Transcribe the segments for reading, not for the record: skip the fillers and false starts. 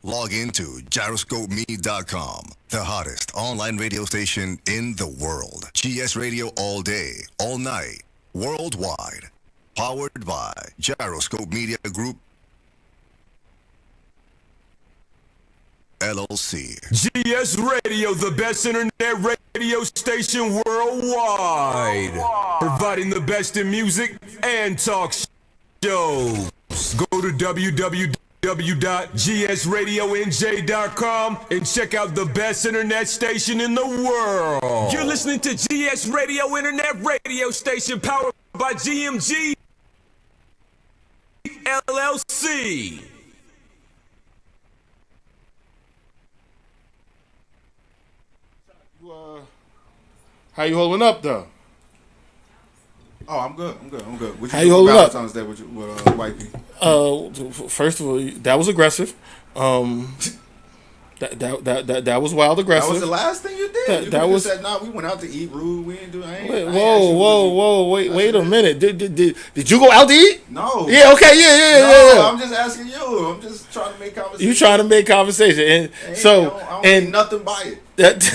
Log into gyroscopemedia.com, the hottest online radio station in the world. GS Radio all day, all night, worldwide. Powered by Gyroscope Media Group LLC. GS Radio, the best internet radio station worldwide. Providing the best in music and talk shows. Go to www.gsradionj.com and check out the best internet station in the world. You're listening to GS Radio, internet radio station powered by GMG LLC. How you holding up though? Oh, I'm good. What How you holding up? Valentine's Day with wifey. First of all, that was aggressive. That was wild aggressive. That was the last thing you did. That was said, "Nah, we went out to eat. Rude. We didn't do. Wait a minute. Did you go out to eat? No. Yeah. Okay. Yeah. I'm just asking you. I'm just trying to make conversation. You trying to make conversation, and I don't and nothing by it. that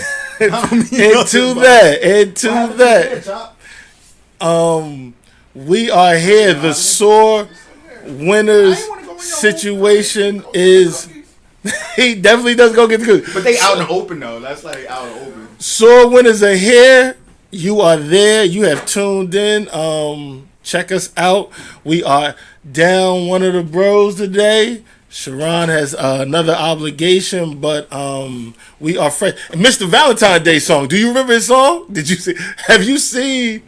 we are here. The SOAR winners situation is. He definitely does go get the cookies. But they out in the open though. That's like out in the open. SOAR winners are here. You are there. You have tuned in. Check us out. We are down one of the bros today. Sharon has another obligation, but we are fresh. Mr. Valentine's Day song. Do you remember his song? Did you see? Have you seen?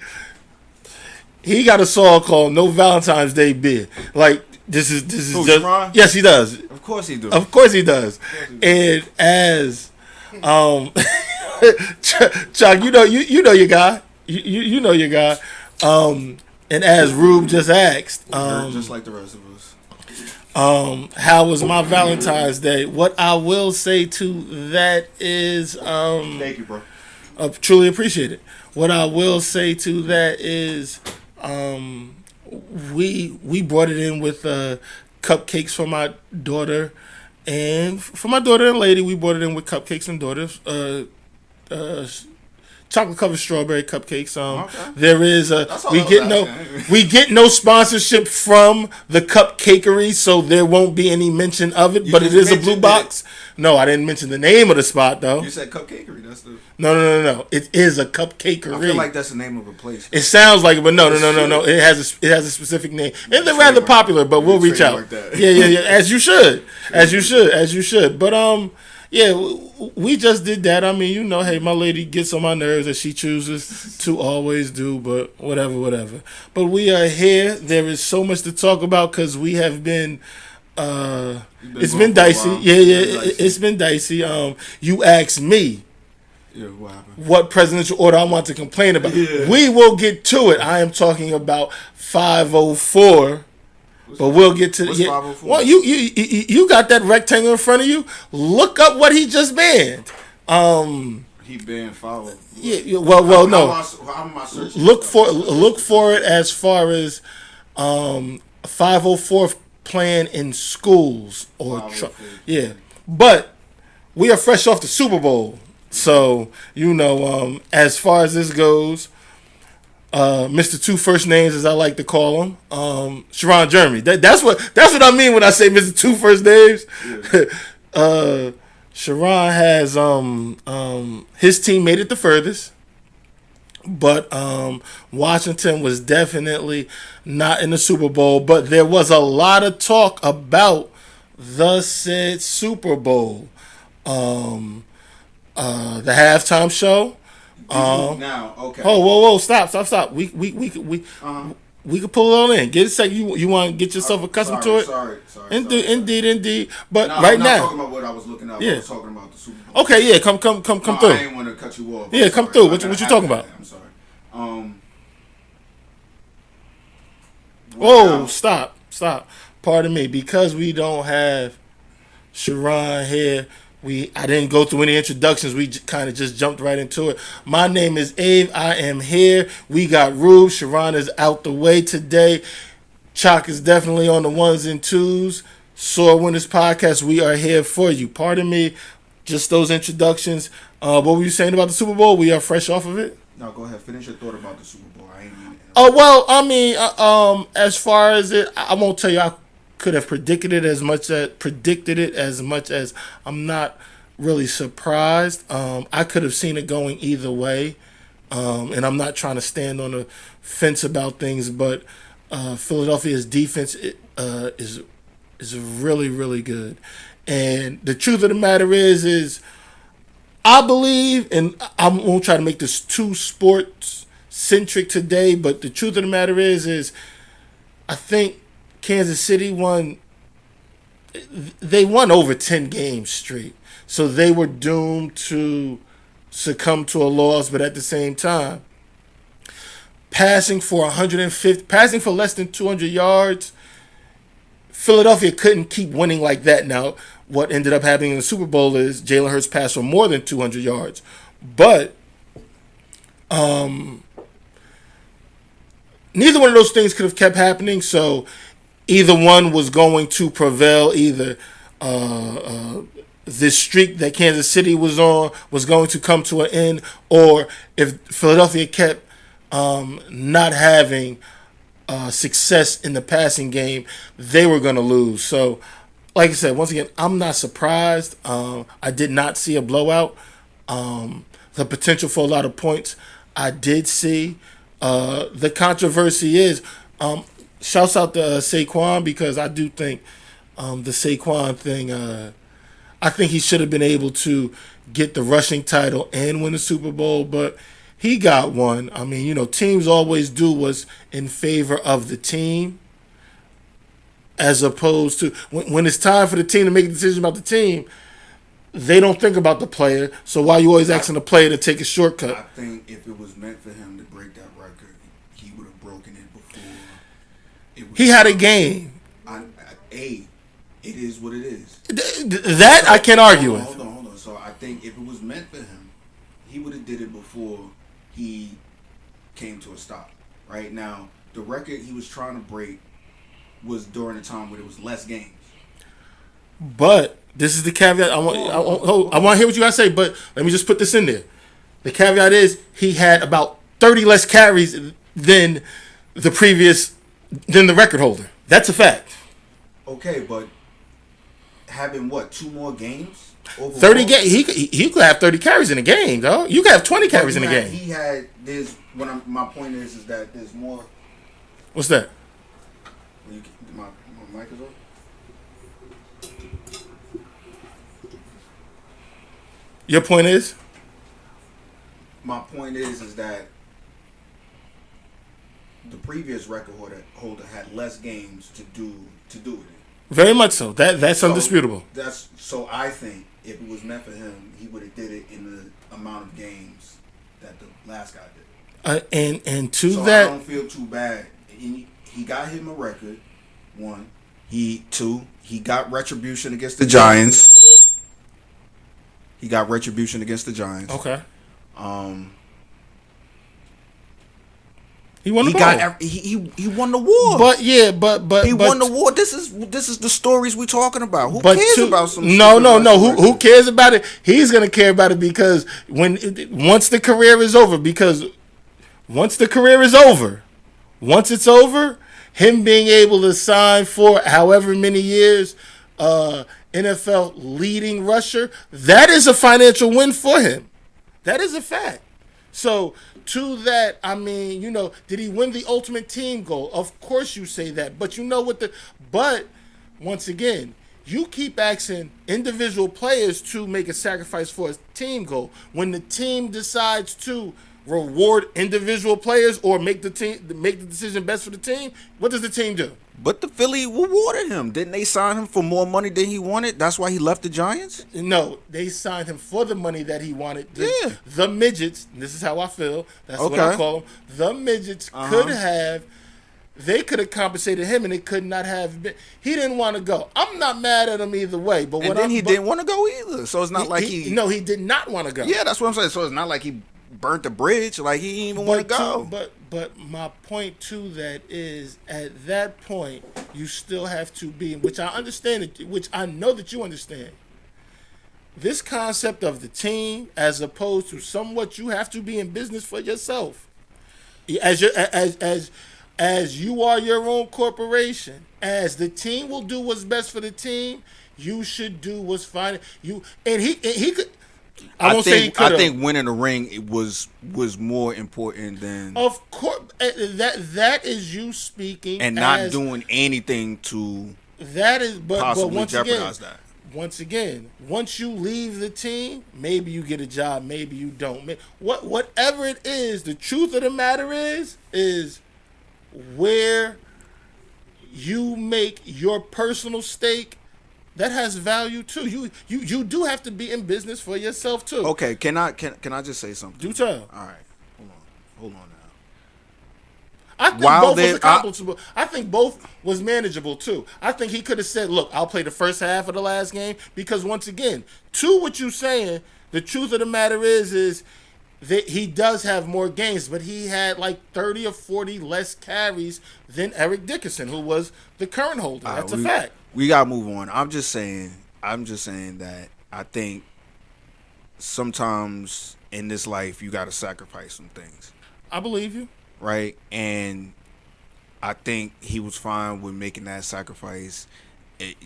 He got a song called "No Valentine's Day Beer." Like this is Who, just Sharon? yes, he does. Of course he do. Of course he does. And as Chuck, you know your guy. You know your guy. And as Rube just asked, just like the rest of us. how was my Valentine's Day? What I will say to that is Thank you, bro. truly appreciate it. What I will say to that is we brought it in with cupcakes for my daughter, and for my daughter and lady, we brought it in with cupcakes and daughters. Chocolate covered strawberry cupcakes. Okay. There is That's all we I was get asking. we get no sponsorship from the cupcakery, so there won't be any mention of it. You But it just is a blue mentioned box. No, I didn't mention the name of the spot though. You said cupcakery. That's the. No. It is a cupcakery. I feel like that's the name of a place. It sounds like it, but no. It has a specific name, and they're rather popular. But we'll reach out. That. Yeah. As you should. But yeah, we just did that. I mean, you know, hey, my lady gets on my nerves as she chooses to always do. But whatever. But we are here. There is so much to talk about because we have been. It's been dicey. It's been dicey. You asked me. Yeah, what happened? What presidential order I want to complain about. Yeah. We will get to it. I am talking about 504. But we'll get to What's 504? Well, you got that rectangle in front of you. Look up what he just banned. He banned follow. Yeah. Well, no. How am I searching? Look for it as far as 504 plan in schools or 504. But we are fresh off the Super Bowl, so you know as far as this goes. Mr. Two First Names, as I like to call him, Sharon Jeremy. That's what I mean when I say Mr. Two First Names. Yeah. Sharon has his team made it the furthest, but Washington was definitely not in the Super Bowl. But there was a lot of talk about the said Super Bowl, the halftime show. Now, okay. Oh, whoa! Stop! We could pull it all in. Get a second. You want to get yourself accustomed to it? Sorry. Indeed. But No, right I'm not now, talking about what I was looking up. Yeah. I was talking about the Super Bowl. okay, yeah, come No, through. I didn't want to cut you off. Yeah, I'm come sorry. through. I What gotta you have talking that. about? I'm sorry. Whoa! Now- Stop! Pardon me, because we don't have Sharon here. I didn't go through any introductions. We kind of just jumped right into it. My name is Abe. I am here. We got Rube. Sharon is out the way today. Chalk is definitely on the ones and twos. SOAR Winners Podcast. We are here for you. Pardon me, just those introductions. What were you saying about the Super Bowl? We are fresh off of it. No, go ahead. Finish your thought about the Super Bowl. I ain't mean it. Oh well, I mean, as far as it, I won't tell you. I could have predicted it as much as I'm not really surprised. I could have seen it going either way, and I'm not trying to stand on the fence about things, but Philadelphia's defense is really, really good. And the truth of the matter is I believe, and I won't try to make this too sports centric today, but the truth of the matter is I think Kansas City won over 10 games straight. So they were doomed to succumb to a loss, but at the same time, passing for less than 200 yards, Philadelphia couldn't keep winning like that. Now, what ended up happening in the Super Bowl is Jalen Hurts passed for more than 200 yards. But neither one of those things could have kept happening, so either one was going to prevail. Either this streak that Kansas City was on was going to come to an end, or if Philadelphia kept not having success in the passing game, they were going to lose. So, like I said, once again, I'm not surprised. I did not see a blowout. The potential for a lot of points, I did see. The controversy is, shouts out to Saquon, because I do think the Saquon thing, I think he should have been able to get the rushing title and win the Super Bowl, but he got one. I mean, teams always do what's in favor of the team, as opposed to when it's time for the team to make a decision about the team, they don't think about the player. So why are you always asking the player to take a shortcut? I think if it was meant for him to break that record, he would have broken it before. He had a game. It is what it is. That I can't argue with. Hold on. So I think if it was meant for him, he would have did it before he came to a stop. Right now, the record he was trying to break was during a time where there was less games. But this is the caveat. I want to hear what you guys say, but let me just put this in there. The caveat is he had about 30 less carries than the record holder. That's a fact. Okay, but having 2 more games? Overall? 30 games. He could have 30 carries in a game, though. You could have 20 carries in a game. He had my point is that there's more. What's that? My mic is on? Your point is? My point is that the previous record holder had less games to do with it. Very much so. That's undisputable. So I think if it was meant for him, he would have did it in the amount of games that the last guy did. And to so that, I don't feel too bad. He got him a record. 1, he got retribution against the Giants. Okay. He won the war. But he won the war. This is the stories we're talking about. Who cares about some? No. Who cares about it? He's gonna care about it because once the career is over, once it's over, him being able to sign for however many years, NFL leading rusher, that is a financial win for him. That is a fact. So to that, I mean, did he win the ultimate team goal? Of course you say that. But but once again, you keep asking individual players to make a sacrifice for a team goal. When the team decides to reward individual players or make the decision best for the team, what does the team do? But the Philly rewarded him. Didn't they sign him for more money than he wanted? That's why he left the Giants? No, they signed him for the money that he wanted. The midgets, this is how I feel. That's what I call them. The midgets they could have compensated him, and it could not have been. He didn't want to go. I'm not mad at him either way. But he didn't want to go either. So it's not No, he did not want to go. Yeah, that's what I'm saying. So it's not like he burnt the bridge. Like he didn't even want to go. But my point to that is, at that point, you still have to be, which I understand, which I know that you understand. This concept of the team, as opposed to somewhat you have to be in business for yourself, as you are your own corporation, as the team will do what's best for the team, you should do what's fine. He could. I think winning the ring was more important than, of course, that is you speaking and not doing anything to that is but possibly once jeopardize again, that. Once again, once you leave the team, maybe you get a job, maybe you don't. Whatever it is, the truth of the matter is where you make your personal stake. That has value too. You do have to be in business for yourself too. Okay, can I just say something? Do tell. All right, hold on now. I think both was accomplishable. I think both was manageable too. I think he could have said, "Look, I'll play the first half of the last game," because once again, to what you're saying, the truth of the matter is that he does have more games, but he had like 30 or 40 less carries than Eric Dickerson, who was the current holder. That's a fact. We gotta move on. I'm just saying that I think sometimes in this life you gotta sacrifice some things. I believe you. Right? And I think he was fine with making that sacrifice.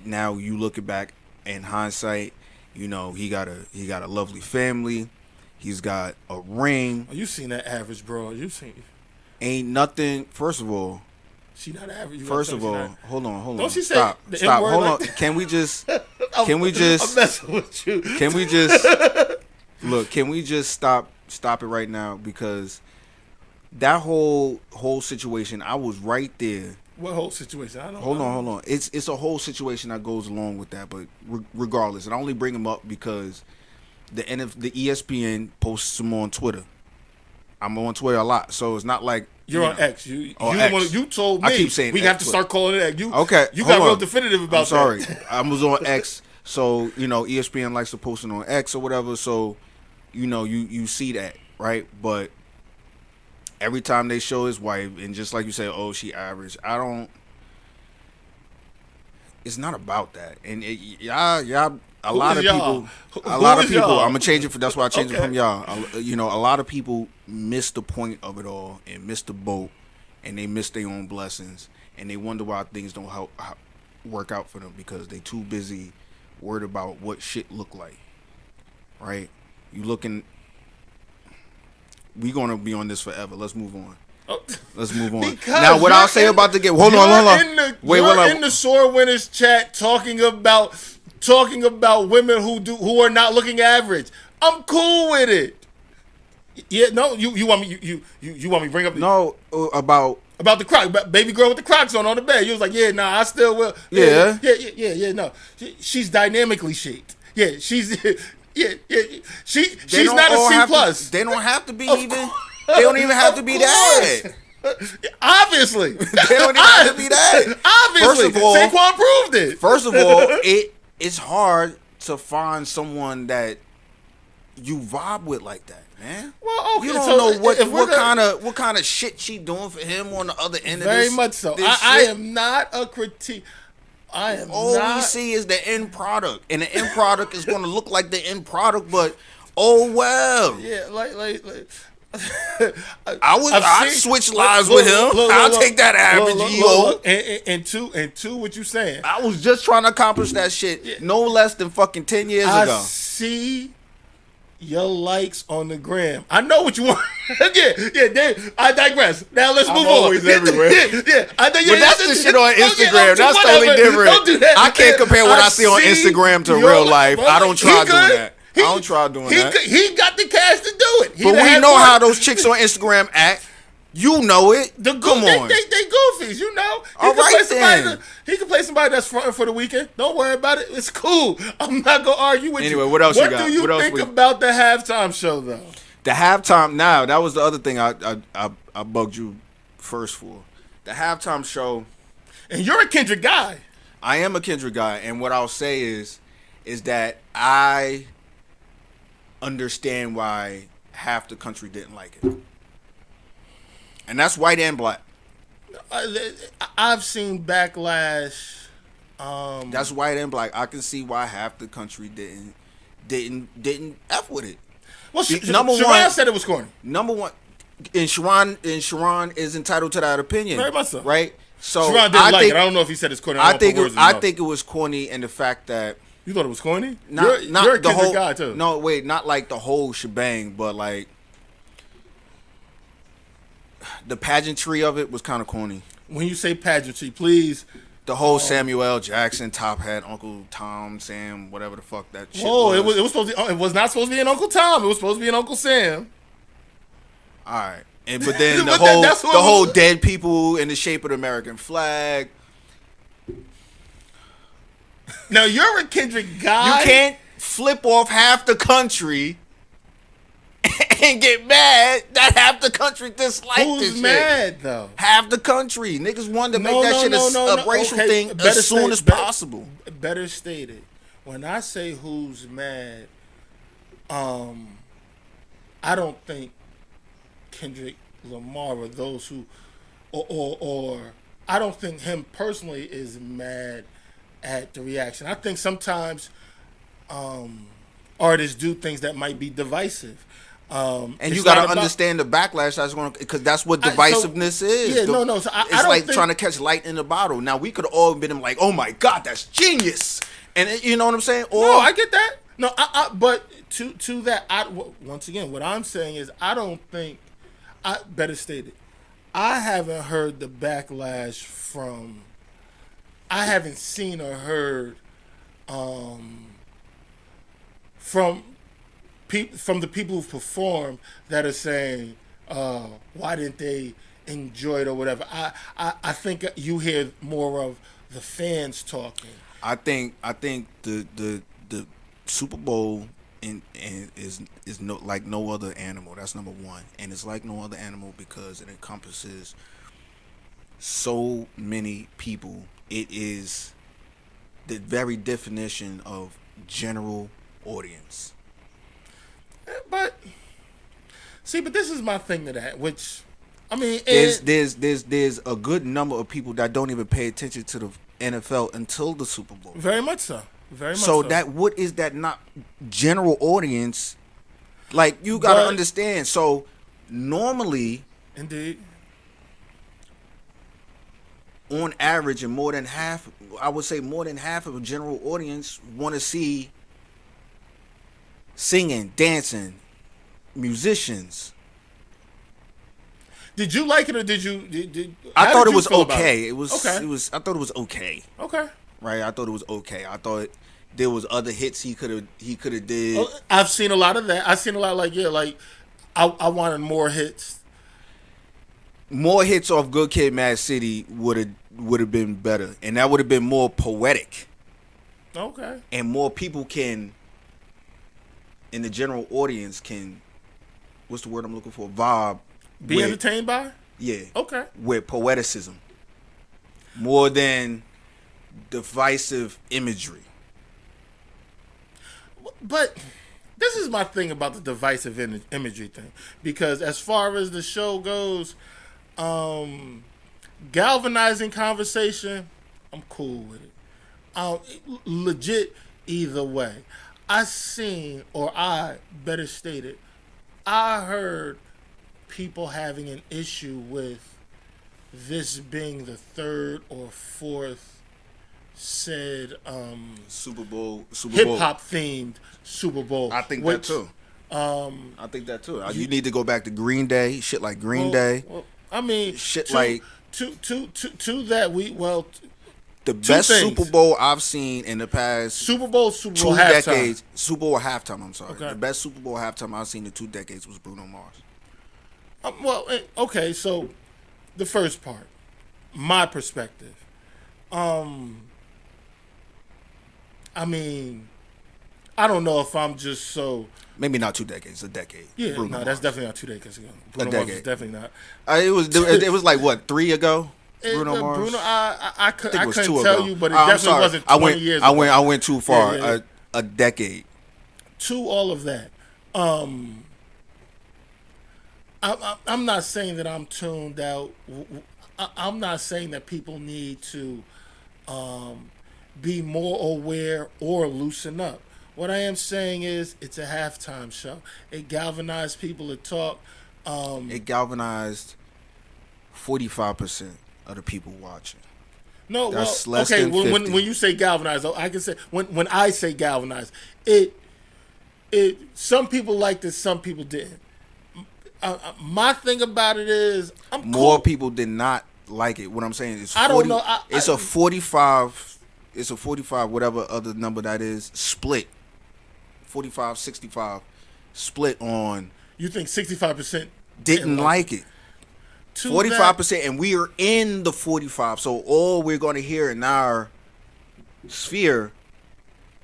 Now you looking back in hindsight, you know, he got a lovely family. He's got a ring. Oh, you seen that average, bro. You seen. Ain't nothing. First of all, she not average. First of all, hold on. Don't she say stop. Hold on. Like Can we just? I'm messing with you. Can we just look? Can we just stop it right now? Because that whole situation, I was right there. What whole situation? Hold on. It's a whole situation that goes along with that. But regardless, and I only bring him up because the ESPN posts him on Twitter. I'm on Twitter a lot, so it's not like you're on X. You X. You told me I keep saying we X, have to start calling it X. You got on. real definitive about that. I'm sorry. I was on X, so you know ESPN likes to post it on X or whatever. So you know you see that, right? But every time they show his wife, and just like you say, oh, she average. It's not about that, and y'all. A lot of people. I'm gonna change it for. That's why I changed it from y'all. You know, a lot of people miss the point of it all and miss the boat, and they miss their own blessings, and they wonder why things don't work out for them because they too busy worried about what shit look like. Right? You looking. We gonna be on this forever. Let's move on. Let's move on. Because now, what I'll say about the game. Hold on. You're in the SOAR winners chat talking about women who are not looking average. I'm cool with it. Yeah, no, you want me you want me to bring up about the Crocs, about baby girl with the Crocs on the bed. You was like, yeah, nah, I still will. Yeah. No, she's dynamically shaped. Yeah, she's she's not a C plus. They don't have to be even. They don't even have to be that. Obviously, they don't even have to be that. Obviously, first of all, Saquon proved it. First of all, it's hard to find someone that you vibe with like that, man. Well, okay, you don't know what kind of shit she doing for him on the other end of this. Very much so. I am not a critique. All we see is the end product, and the end product is going to look like the end product, but oh well. Yeah, like. I switch lives with him. I'll take that average. And two, what you saying? I was just trying to accomplish that shit no less than fucking 10 years ago. I see your likes on the gram. I know what you want. yeah. I digress. Now let's move on. Always everywhere. But that's the shit on Instagram. That's totally different. Don't do that. I can't compare what I see on Instagram to real life. I don't try doing that. I don't try doing that. He got the cash to do it. But we know how those chicks on Instagram act. You know it. Come on. They goofies, you know. All right, then. He can play somebody that's fronting for the weekend. Don't worry about it. It's cool. I'm not going to argue with you. Anyway, what else you got? What do you think about the halftime show, though? The halftime, now, that was the other thing I bugged you first for. The halftime show. And you're a Kendrick guy. I am a Kendrick guy. And what I'll say is that I understand why half the country didn't like it. And that's white and black. I've seen backlash. That's white and black. I can see why half the country didn't f with it. Well, Number Sharon one said it was corny. Number one, and Sharon is entitled to that opinion. Very much so. Right? So Sharon didn't like it. I don't know if he said it's corny. I think it was corny in the fact that you thought it was corny. Not you're a the whole guy too. No, wait, not like the whole shebang, but like the pageantry of it was kind of corny. When you say pageantry, please. The whole Samuel L. Jackson top hat, Uncle Tom, Sam, whatever the fuck that shit was. was. It was supposed to. It was not supposed to be an Uncle Tom. It was supposed to be an Uncle Sam. All right, but then the whole dead people in the shape of the American flag. Now you're a Kendrick guy. You can't flip off half the country and get mad that half the country disliked this shit. Who's mad though? Half the country. Niggas wanted to make that shit a racial thing as soon as possible. Better stated. When I say who's mad, I don't think Kendrick Lamar or those who, or I don't think him personally is mad at the reaction. I think sometimes artists do things that might be divisive. And you got to understand the backlash that's going to, because that's what divisiveness is. Yeah, no. So it's like trying to catch light in a bottle. Now, we could have all been like, oh my God, that's genius. And you know what I'm saying? Or, no, I get that. No, but to that, once again, what I'm saying is I don't think, better stated, I haven't heard the backlash from, I haven't seen or heard from the people who've performed that are saying, why didn't they enjoy it or whatever. I think you hear more of the fans talking. I think the Super Bowl is like no other animal. That's number one, and it's like no other animal because it encompasses so many people. It is the very definition of general audience. But this is my thing to that, which I mean, there's a good number of people that don't even pay attention to the NFL until the Super Bowl. Very much so. Very much so. What is that not general audience? Like, you gotta understand. So normally, indeed, on average, and more than half, I would say more than half of a general audience want to see singing, dancing, musicians. Did you like it or did you? I thought it was okay. It was okay. I thought it was okay. Okay. Right. I thought it was okay. I thought there was other hits he could have did. I've seen a lot of that. I've seen a lot I wanted more hits. More hits off Good Kid, Mad City would have been better, and that would have been more poetic. Okay. And more people can, in the general audience, can, what's the word I'm looking for? Vibe. Be entertained by? Yeah. Okay. With poeticism. More than divisive imagery. But this is my thing about the divisive imagery thing. Because as far as the show goes, galvanizing conversation, I'm cool with it. Legit either way. I heard people having an issue with this being the third or fourth said Super Bowl hip hop themed Super Bowl. I think that too. I think that too. You need to go back to Green Day, shit like Green Day. Well, I mean, shit to that the best things. Super Bowl I've seen in the past Super Bowl two halftime. decades. Super Bowl halftime. I'm sorry. Okay. The best Super Bowl halftime I've seen in 2 decades was Bruno Mars. Okay. So the first part, my perspective. I mean, I don't know if I'm just so. Maybe not 2 decades, a decade. Yeah, Bruno Mars. That's definitely not 2 decades ago. Bruno Mars is definitely not. It was like what, 3 ago? Bruno Mars. Bruno, I couldn't tell ago. you, but it definitely wasn't 20 years ago. I went too far. Yeah. A decade. To all of that, I'm not saying that I'm tuned out. I'm not saying that people need to be more aware or loosen up. What I am saying is it's a halftime show. It galvanized people to talk. It galvanized 45% of the people watching. No, That's well, less okay. than 50. When you say galvanized, I can say when I say galvanized, it some people liked it, some people didn't. My thing about it is, More people did not like it. What I'm saying is, 40, I don't know. It's a 45. It's a 45, whatever other number that is, split. 45, 65, split on. You think 65% Didn't like it. 45%, and we are in the 45. So all we're going to hear in our sphere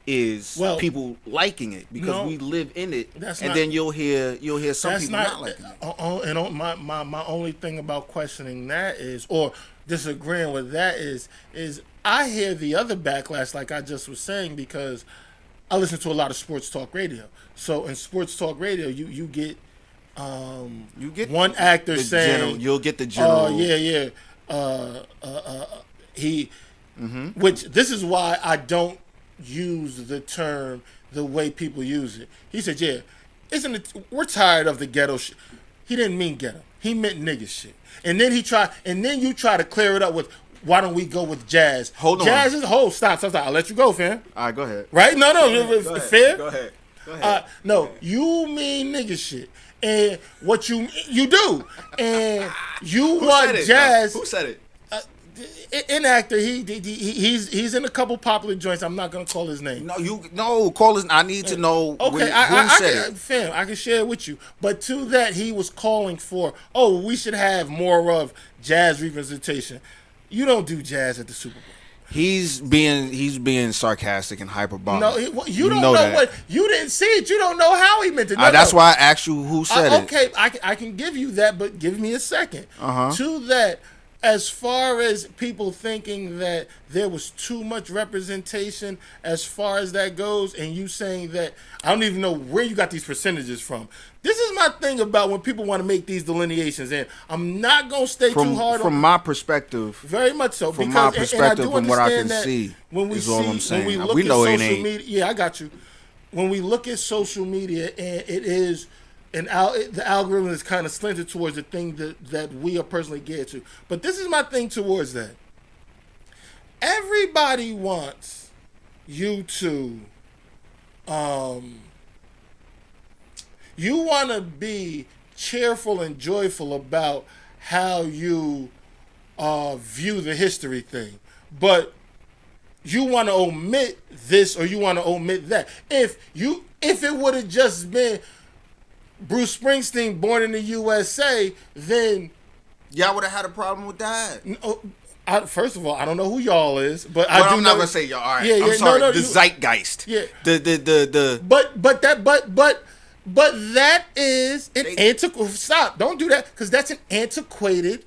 is people liking it because we live in it. Then you'll hear some people not liking it. And my only thing about questioning that is, or disagreeing with that is I hear the other backlash, like I just was saying, because I listen to a lot of sports talk radio. So in sports talk radio, you get one actor saying you'll get the general. Which this is why I don't use the term the way people use it. He said, "Yeah, isn't it? We're tired of the ghetto shit." He didn't mean ghetto. He meant nigga shit. And then you try to clear it up with, why don't we go with jazz? Hold on. Jazz is stop. I'll let you go, fam. All right, go ahead. Right? No, fair. Go ahead. No, you mean nigga shit. And what you do, and you want jazz. Who said it? An actor, he's in a couple popular joints. I'm not gonna call his name. Call his. I need to know. Okay, who said it. Fam, I can share it with you. But to that, he was calling for, we should have more of jazz representation. You don't do jazz at the Super Bowl. He's being sarcastic and hyperbolic. No, you don't know what you didn't see it. You don't know how he meant it. That's why I asked you who said it. Okay, I can give you that, but give me a second. To that, as far as people thinking that there was too much representation as far as that goes, and you saying that, I don't even know where you got these percentages from. This is my thing about when people want to make these delineations, and I'm not going to stay too hard from my perspective. Very much so. From my perspective, from what I can see, is all I'm saying. When we look at social media, yeah, I got you. When we look at social media, and it is, the algorithm is kind of slanted towards the thing that we are personally geared to. But this is my thing towards that. Everybody wants you to, you want to be cheerful and joyful about how you view the history thing. But you want to omit this or you want to omit that. If it would have just been Bruce Springsteen, born in the USA, then y'all would have had a problem with that. First of all, I don't know who y'all is, but I'm not gonna say y'all. All right, yeah, I'm sorry. The zeitgeist. Yeah. The. But that is an antiquated. Stop! Don't do that, because that's an antiquated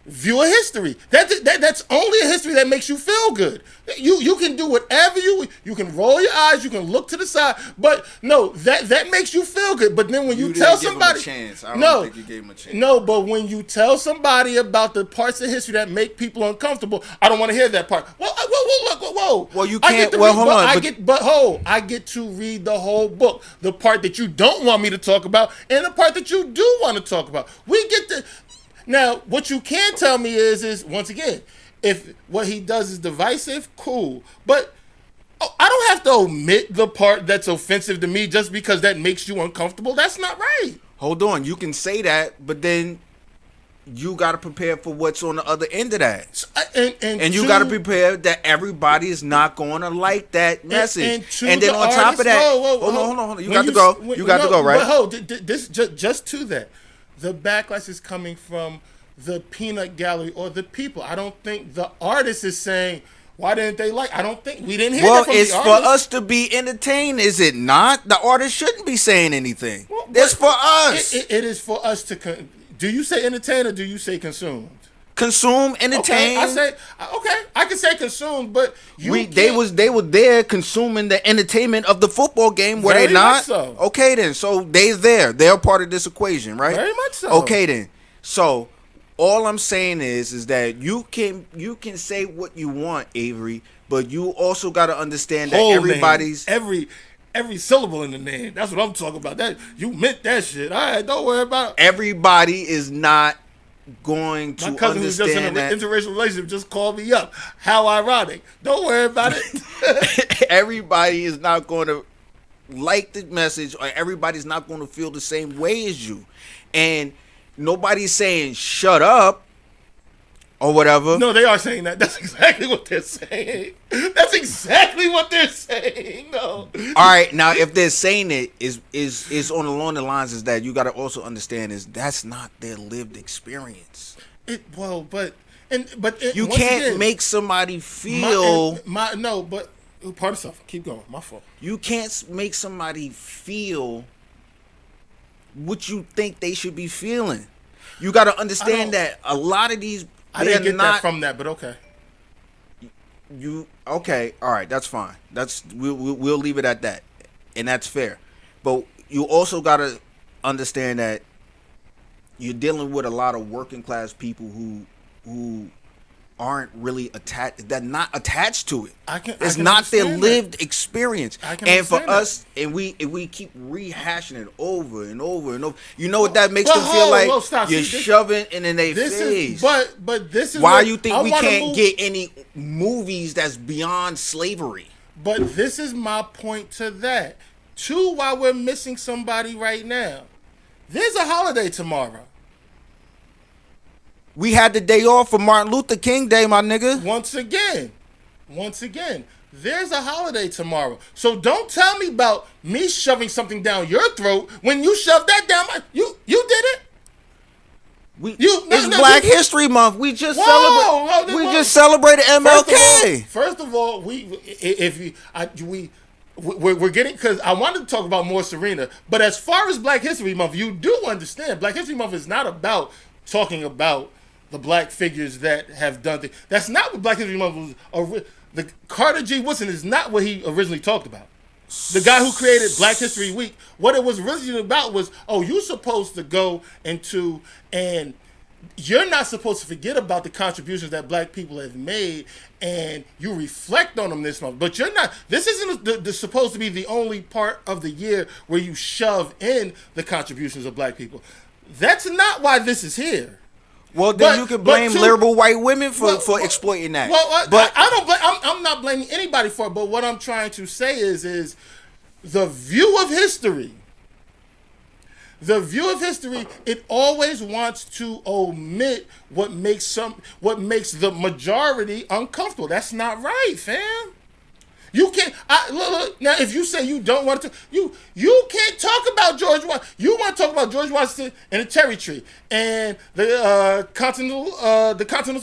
view of history. That's only a history that makes you feel good. You can do whatever you can roll your eyes, you can look to the side, but no, that makes you feel good. But then when you tell somebody, I don't think you gave him a chance. No, but when you tell somebody about the parts of history that make people uncomfortable, I don't want to hear that part. Whoa. Well, you can't. Well, hold on. I get to read the whole book. The part that you don't want me to talk about, and the part that you do want to talk about. We get to. Now, what you can tell me is once again, if what he does is divisive, cool. But I don't have to omit the part that's offensive to me just because that makes you uncomfortable. That's not right. Hold on. You can say that, but then you got to prepare for what's on the other end of that. And you got to prepare that everybody is not going to like that message. And then on top of that, hold on. You got to go. You got to go, right? But hold, this just to that. The backlash is coming from the peanut gallery or the people. I don't think the artist is saying, why didn't they like? I don't think we didn't hear that from the artist. Well, it's for us to be entertained, is it not? The artist shouldn't be saying anything. It's for us. It is for us to. Do you say entertain or do you say consumed? Consume, entertain. Okay, I can say consumed, but they were there consuming the entertainment of the football game, were they not? So. Okay then, so they're part of this equation, right? Very much so. Okay then, so All I'm saying is that you can say what you want, Avery, but you also got to understand that Whole everybody's name. Every syllable in the name. That's what I'm talking about. That you meant that shit. All right, don't worry about it. Everybody is not going to My cousin who's just in an interracial relationship just called me up. How ironic. Don't worry about it. Everybody is not going to like the message, or everybody's not going to feel the same way as you. And nobody's saying shut up or whatever. No, they are saying that. That's exactly what they're saying. That's exactly what they're saying. No. All right, now if they're saying it is on along the lines is that you got to also understand is that's not their lived experience. You can't again, make somebody feel part of stuff. Keep going. My fault. You can't make somebody feel what you think they should be feeling. You got to understand that a lot of these. I didn't get that from that, but okay. Okay? All right, that's fine. We'll leave it at that, and that's fair. But you also got to understand that you're dealing with a lot of working class people who aren't really attached. They're not attached to it. It's not their lived experience. And for us, and we keep rehashing it over and over and over. You know what that makes them feel like? You're shoving it in their face. But this is why you think we can't get any movies that's beyond slavery. But this is my point to that. Two, why we're missing somebody right now. There's a holiday tomorrow. We had the day off for Martin Luther King Day, my nigga. Once again, there's a holiday tomorrow. So don't tell me about me shoving something down your throat when you shoved that down my... You did it? It's Black History Month. We just celebrated MLK. First of all, we're getting, because I wanted to talk about more Serena, but as far as Black History Month, you do understand Black History Month is not about talking about the black figures that have done things. That's not what Black History Month was. The Carter G. Woodson is not what he originally talked about. The guy who created Black History Week, what it was originally about was, you're supposed to go into, and you're not supposed to forget about the contributions that black people have made, and you reflect on them this month. But you're not, this isn't supposed to be the only part of the year where you shove in the contributions of black people. That's not why this is here. Well, then you can blame liberal white women for exploiting that. But I don't blame. I'm not blaming anybody for it. But what I'm trying to say is the view of history. The view of history. It always wants to omit what makes the majority uncomfortable. That's not right, fam. You can't. Look. Now, if you say you don't want to, you can't talk about George Washington. You want to talk about George Washington and the cherry tree and the Continental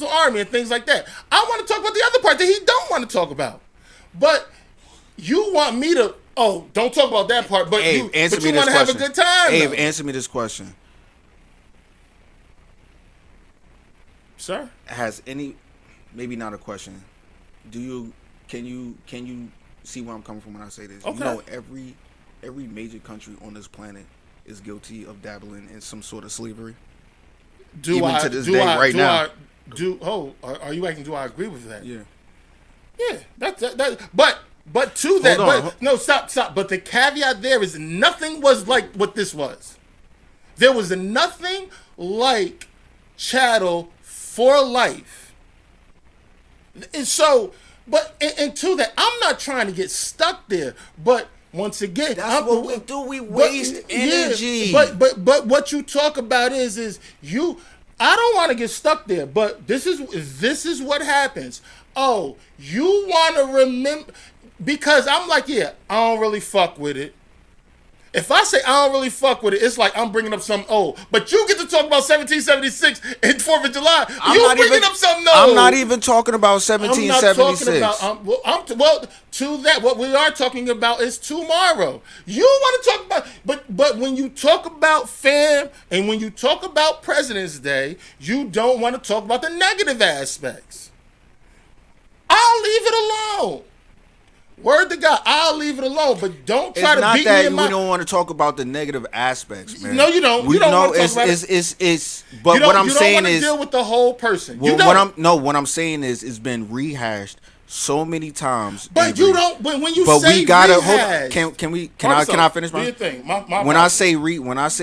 Army and things like that. I want to talk about the other part that he don't want to talk about. But you want me to? Don't talk about that part. But you want to have a good time. Abe, answer me this question, sir. Has any? Maybe not a question. Can you see where I'm coming from when I say this? Okay. You know, every major country on this planet is guilty of dabbling in some sort of slavery. Are you asking, do I agree with that? Yeah. Yeah. That. But to that, stop. But the caveat there is nothing was like what this was. There was nothing like chattel for life. And so. But and to that, I'm not trying to get stuck there. But once again, that's what we do. We waste energy. Yeah, but what you talk about is you. I don't want to get stuck there. But this is what happens. You want to remember, because I'm like, I don't really fuck with it. If I say I don't really fuck with it, it's like I'm bringing up something old. But you get to talk about 1776 and 4th of July. You're bringing up something old. I'm not even talking about 1776. I'm not talking about, to that, what we are talking about is tomorrow. You want to talk about, but when you talk about fam and when you talk about President's Day, you don't want to talk about the negative aspects. I'll leave it alone. Word to God, I'll leave it alone, but don't try to beat me in It's not my... that we don't want to talk about the negative aspects, man. No, you don't. You don't want to talk about it. But what I'm saying is... You don't want to deal with the whole person. What I'm saying is it's been rehashed so many times. But Avery. you don't... When you but say we gotta rehash... hold. Can I finish my... Do your thing. When I say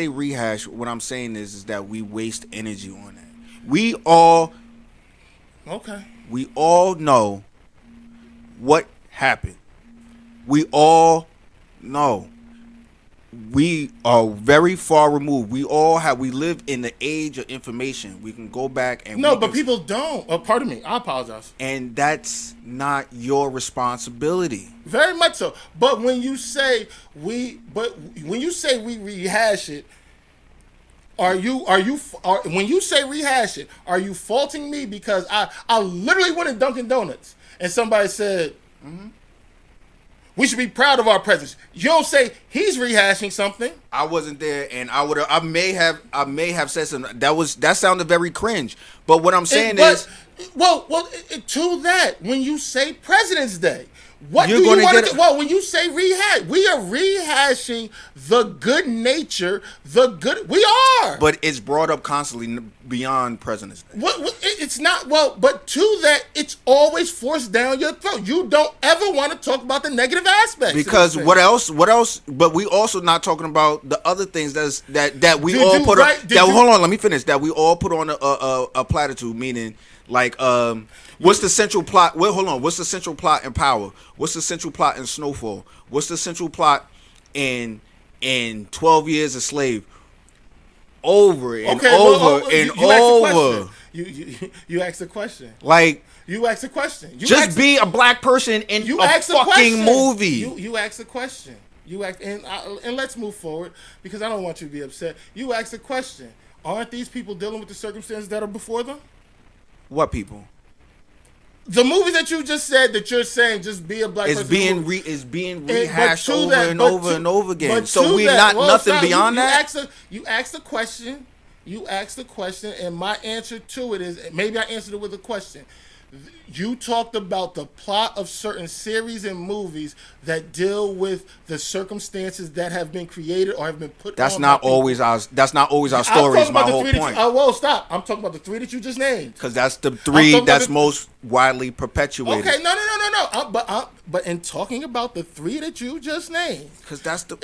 rehash, what I'm saying is that we waste energy on that. We all know what happened. We all know. We are very far removed. We live in the age of information. We can go back and... No, but people don't. Oh, pardon me. I apologize. And that's not your responsibility. Very much so. But when you say we rehash it, when you say rehash it, are you faulting me because I literally went to Dunkin' Donuts and somebody said, we should be proud of our presidents. You don't say he's rehashing something. I wasn't there, and I may have said something that sounded very cringe. But what I'm saying is, to that, when you say President's Day, what You're do you gonna want get to do? it- Well, when you say rehash, we are rehashing the good nature, we are. but it's brought up constantly beyond President's Day. It's not, but to that, it's always forced down your throat. You don't ever want to talk about the negative aspects. Because what else? But we also not talking about the other things that we all put on. Hold on, let me finish. That we all put on a platitude, meaning like what's the central plot? Well, hold on. What's the central plot in Power? What's the central plot in Snowfall? What's the central plot in 12 Years a Slave? Over and over and over. You asked a question. Like, you asked a question. Just be a black person in a fucking movie. You asked a question. And let's move forward because I don't want you to be upset. You asked a question. Aren't these people dealing with the circumstances that are before them? What people? The movie that you just said that you're saying just be a black person. It's being rehashed over and over again. So we nothing beyond that. You asked a question. You asked a question, and my answer to it is maybe I answered it with a question. You talked about the plot of certain series and movies that deal with the circumstances that have been created or have been put. That's not always our stories. My whole point. Stop. I'm talking about the three that you just named. Because that's the three that's most widely perpetuated. Okay, no. But in talking about the three that you just named, because that's the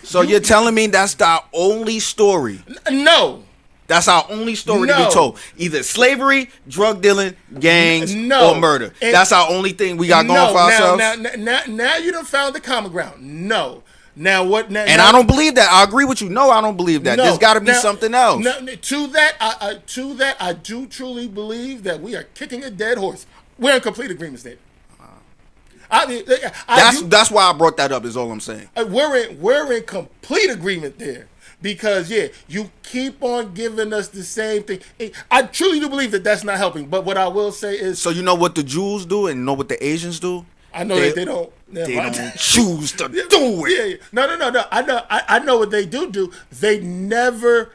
So you're telling me that's the only story? No. That's our only story to be told. Either slavery, drug dealing, gangs, or murder. That's our only thing we got going for ourselves. Now you done found the common ground. No. Now what? And I don't believe that. I agree with you. No, I don't believe that. There's got to be something else. To that, I do truly believe that we are kicking a dead horse. We're in complete agreement, David. That's why I brought that up. Is all I'm saying. We're in complete agreement there. Because, you keep on giving us the same thing. I truly do believe that that's not helping. But what I will say is... So you know what the Jews do and you know what the Asians do? I know they don't... They don't choose to do it. Yeah. No. I know what they do. They never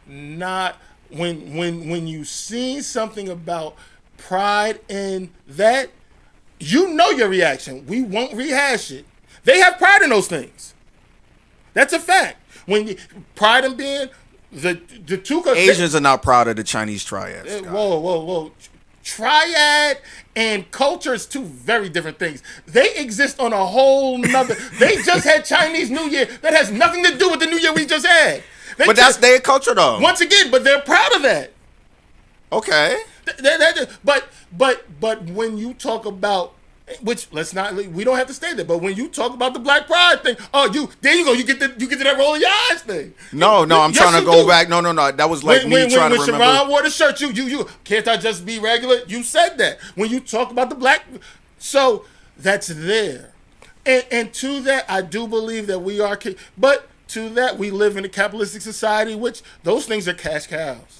not... When you see something about pride in that, you know your reaction. We won't rehash it. They have pride in those things. That's a fact. Pride in being the two... Asians are not proud of the Chinese triad. Whoa. Triad and culture is two very different things. They exist on a whole nother... They just had Chinese New Year. That has nothing to do with the New Year we just had. That's their culture, though. Once again, but they're proud of that. Okay. But when you talk about... Which we don't have to stay there. But when you talk about the Black Pride thing, there you go. You get to that roll of your eyes thing. No, I'm trying to go back. No. That was like me trying to remember. When Sharon wore the shirt, you can't I just be regular? You said that when you talk about the black. So that's there, and to that I do believe that we are. But to that we live in a capitalistic society, which those things are cash cows.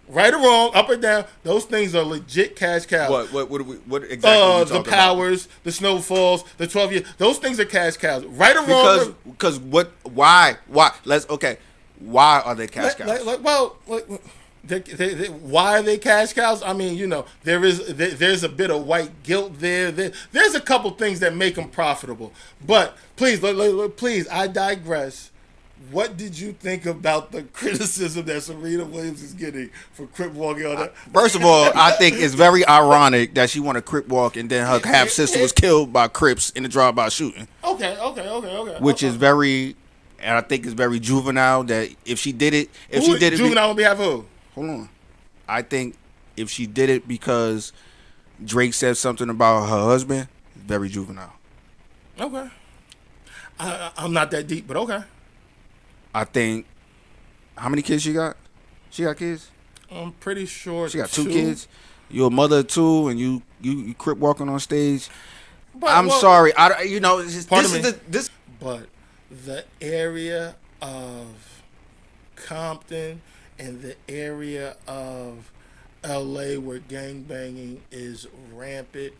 Right or wrong, up or down, those things are legit cash cows. What exactly? The Powers, the Snowfalls, the 12 years. Those things are cash cows. Right or wrong? Because what? Why? Why? Why are they cash cows? Why are they cash cows? I mean, there's a bit of white guilt there. There's a couple things that make them profitable. But please, please, I digress. What did you think about the criticism that Serena Williams is getting for crip walking on that? First of all, I think it's very ironic that she won a crip walk and then her half sister was killed by Crips in the drive-by shooting. Okay. Which is very, and I think it's very juvenile that if she did it, juvenile on behalf of who? Hold on. I think if she did it because Drake said something about her husband, it's very juvenile. Okay. I'm not that deep, but okay. I think, how many kids she got? She got kids? I'm pretty sure she got two kids. You're a mother of two, and you crip walking on stage. But, I'm sorry. But the area of Compton and the area of LA where gangbanging is rampant,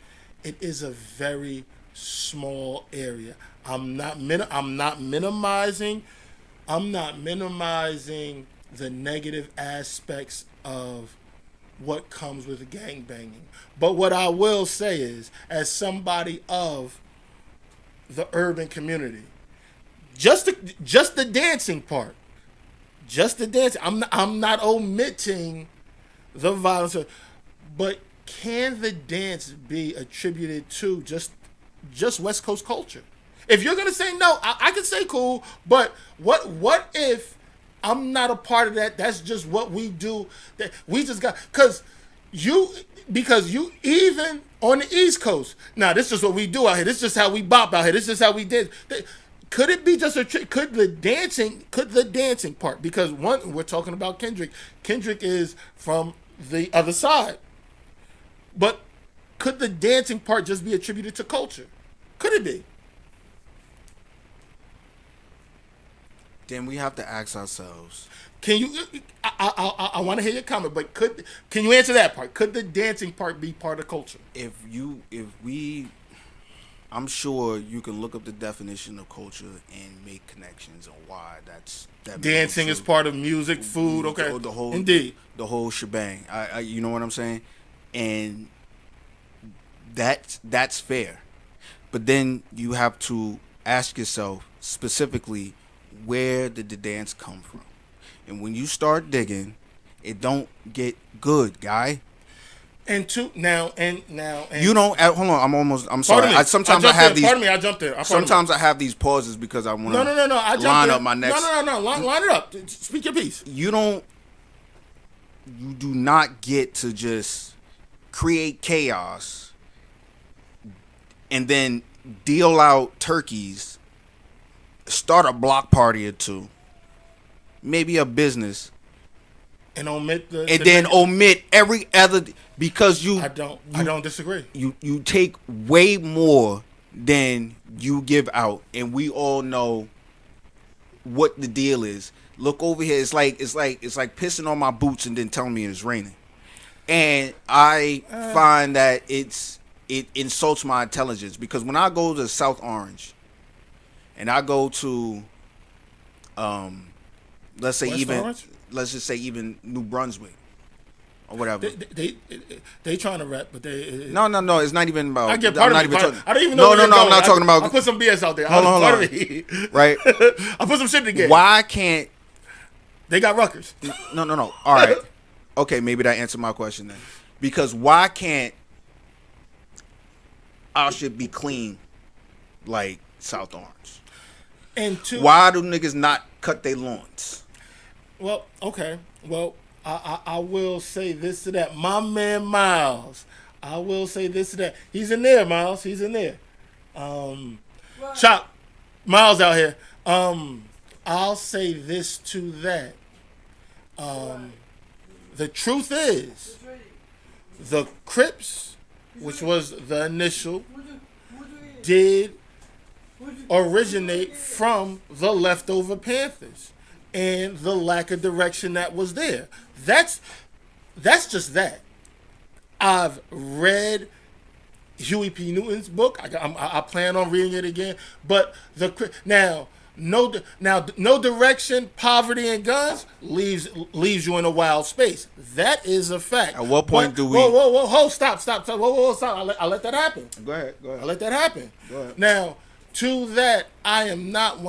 it is a very small area. I'm not minimizing the negative aspects of what comes with gangbanging. But what I will say is, as somebody of the urban community, just the dancing part, I'm not omitting the violence, but can the dance be attributed to just West Coast culture? If you're gonna say no, I can say cool, but what if I'm not a part of that? That's just what we do. That we just got because you even on the East Coast. Now this is just what we do out here. This is just how we bop out here. This is how we did. Could it be just could the dancing part? Because one, we're talking about Kendrick. Kendrick is from the other side, but could the dancing part just be attributed to culture? Could it be? Then we have to ask ourselves. Can you? I want to hear your comment, but can you answer that part? Could the dancing part be part of culture? I'm sure you can look up the definition of culture and make connections on why that dancing is part of music, food. Okay, indeed, the whole shebang. You know what I'm saying, and that's fair. But then you have to ask yourself specifically, where did the dance come from? And when you start digging, it don't get good, guy. And now you don't. Hold on, I'm sorry. I jumped in. Sometimes I have these pauses because I want to. No. I line up my next. No. Line it up. Speak your piece. You do not get to just create chaos and then deal out turkeys, start a block party or two, maybe a business, and omit omit every other, because I don't disagree. You take way more than you give out, and we all know what the deal is. Look over here. It's like pissing on my boots and then telling me it's raining. And I find that it insults my intelligence, because when I go to South Orange and I go to let's just say even New Brunswick or whatever. They trying to rap, but No, it's not even about. I get part I'm of it. I don't even know. No, I'm not talking about. I put some BS out there. Hold on. Right. I put some shit together. Why can't they got Rutgers? No. All right. Okay, maybe that answered my question then. Because why can't our shit be clean like South Orange? And why do niggas not cut their lawns? Well, okay. Well, I will say this to that. My man Miles. I will say this to that. He's in there, Miles. He's in there. Chop. Miles out here. I'll say this to that. The truth is, the Crips, which was the initial, did originate from the leftover Panthers and the lack of direction that was there. That's just that. I've read Huey P. Newton's book. I plan on reading it again. But now No direction, poverty, and guns leaves you in a wild space. That is a fact. At what point do we? Whoa, stop. Whoa, stop. I let that happen. Go ahead. I let that happen. Go ahead. Now, to that, I am not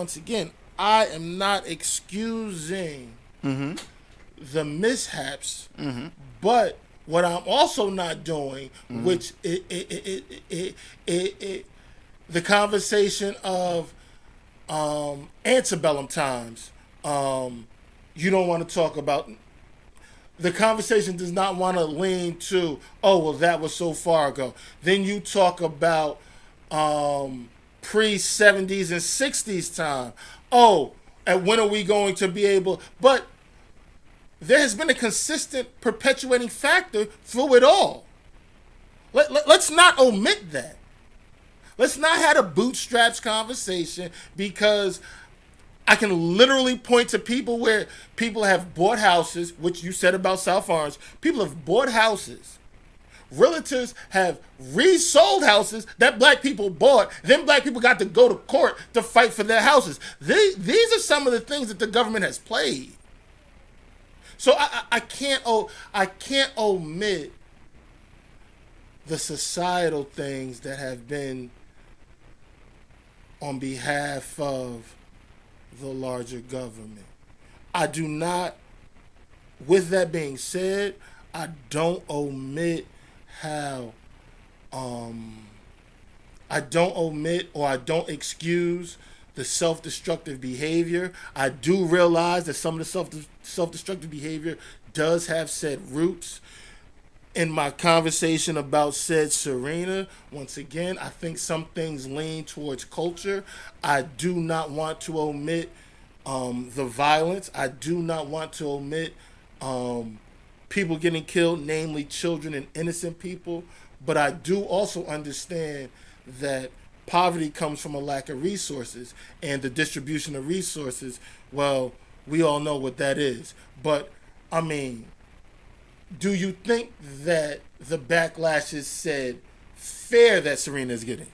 excusing the mishaps, but what I'm also not doing, which the conversation of antebellum times, you don't want to talk about. The conversation does not want to lean to, oh, well, that was so far ago. Then you talk about pre-70s and 60s time. Oh, and when are we going to be able? But there has been a consistent perpetuating factor through it all. Let's not omit that. Let's not have a bootstraps conversation, because I can literally point to people where people have bought houses, which you said about South Orange. People have bought houses. Realtors have resold houses that black people bought. Then black people got to go to court to fight for their houses. These are some of the things that the government has played. So I can't omit the societal things that have been on behalf of the larger government. I do not, with that being said, I don't omit how, I don't excuse the self-destructive behavior. I do realize that some of the self-destructive behavior does have said roots. In my conversation about said Serena, once again, I think some things lean towards culture. I do not want to omit the violence. I do not want to omit people getting killed, namely children and innocent people. But I do also understand that poverty comes from a lack of resources, and the distribution of resources, well, we all know what that is. But, I mean, do you think that the backlash is said fair that Serena is getting?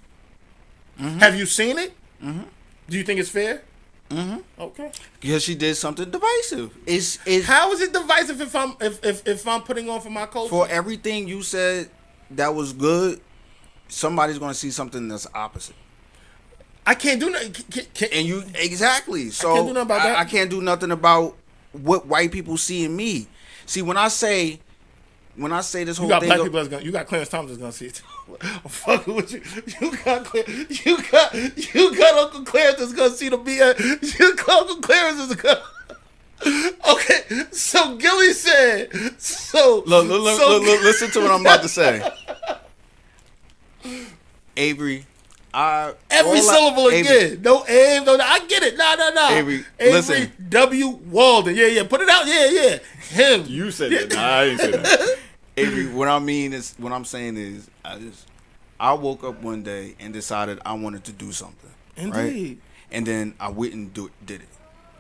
Mm-hmm. Have you seen it? Mm-hmm. Do you think it's fair? Mm-hmm. Okay. Because she did something divisive. How is it divisive if I'm putting on for my culture? For everything you said that was good, somebody's going to see something that's opposite. I can't do nothing. And you exactly. So I can't do nothing about that. I can't do nothing about what white people see in me. See, when I say this whole you got thing, black people that's gonna, you got Clarence Thomas that's gonna see it. I'm fucking with you. You got Uncle Clarence that's gonna see the BS. You got Uncle Clarence is gonna. Okay, so Gilly said. Look, listen to what I'm about to say. Avery, every syllable again. No Abe, no. I get it. No. Avery, listen. W. Walden. Yeah. Put it out. Yeah. Him. You said that. Nah, I didn't say that. Avery, what I'm saying is, I woke up one day and decided I wanted to do something. Indeed. Right? And then I went and did it.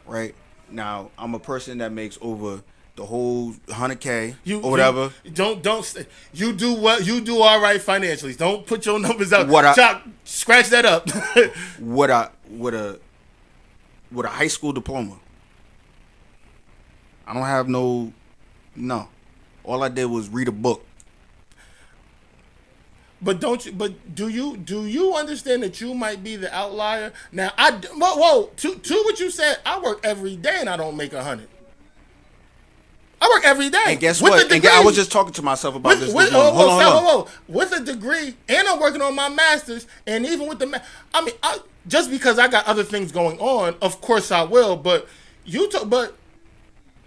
Right? Now, I'm a person that makes over the whole 100K or whatever. You do all right financially. Don't put your numbers out. Scratch that up. with a high school diploma. I don't have no. All I did was read a book. But do you understand that you might be the outlier? Now to what you said, I work every day and I don't make 100. I work every day. And guess what? I was just talking to myself about this. Hold on. With a degree, and I'm working on my master's, and even with just because I got other things going on, of course I will. But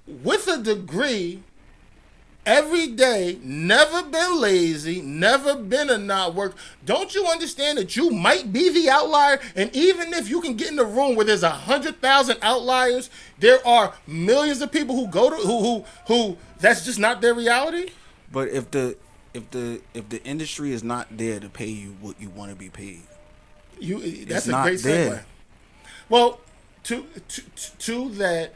with a degree, every day, never been lazy, never been a not work. Don't you understand that you might be the outlier? And even if you can get in the room where there's 100,000 outliers, there are millions of people who go to who that's just not their reality. But if the industry is not there to pay you what you want to be paid, that's a great segue. Well, to that,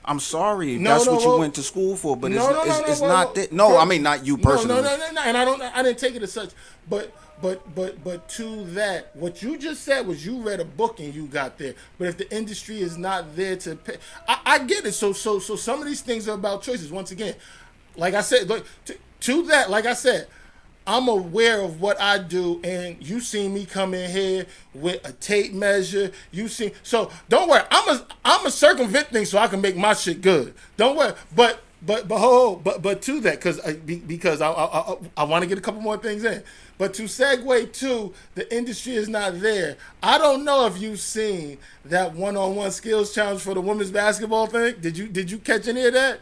I'm sorry, that's what you went to school for, but it's not that. No, I mean not you personally. No. And I didn't take it as such. But to that, what you just said was you read a book and you got there. But if the industry is not there to pay, I get it. So some of these things are about choices. Once again, like I said, to that, like I said, I'm aware of what I do, and you seen me come in here with a tape measure. So don't worry. I'm a circumvent things so I can make my shit good. Don't worry. But to that, because I want to get a couple more things in. But to segue to the industry is not there. I don't know if you've seen that one-on-one skills challenge for the women's basketball thing. Did you catch any of that?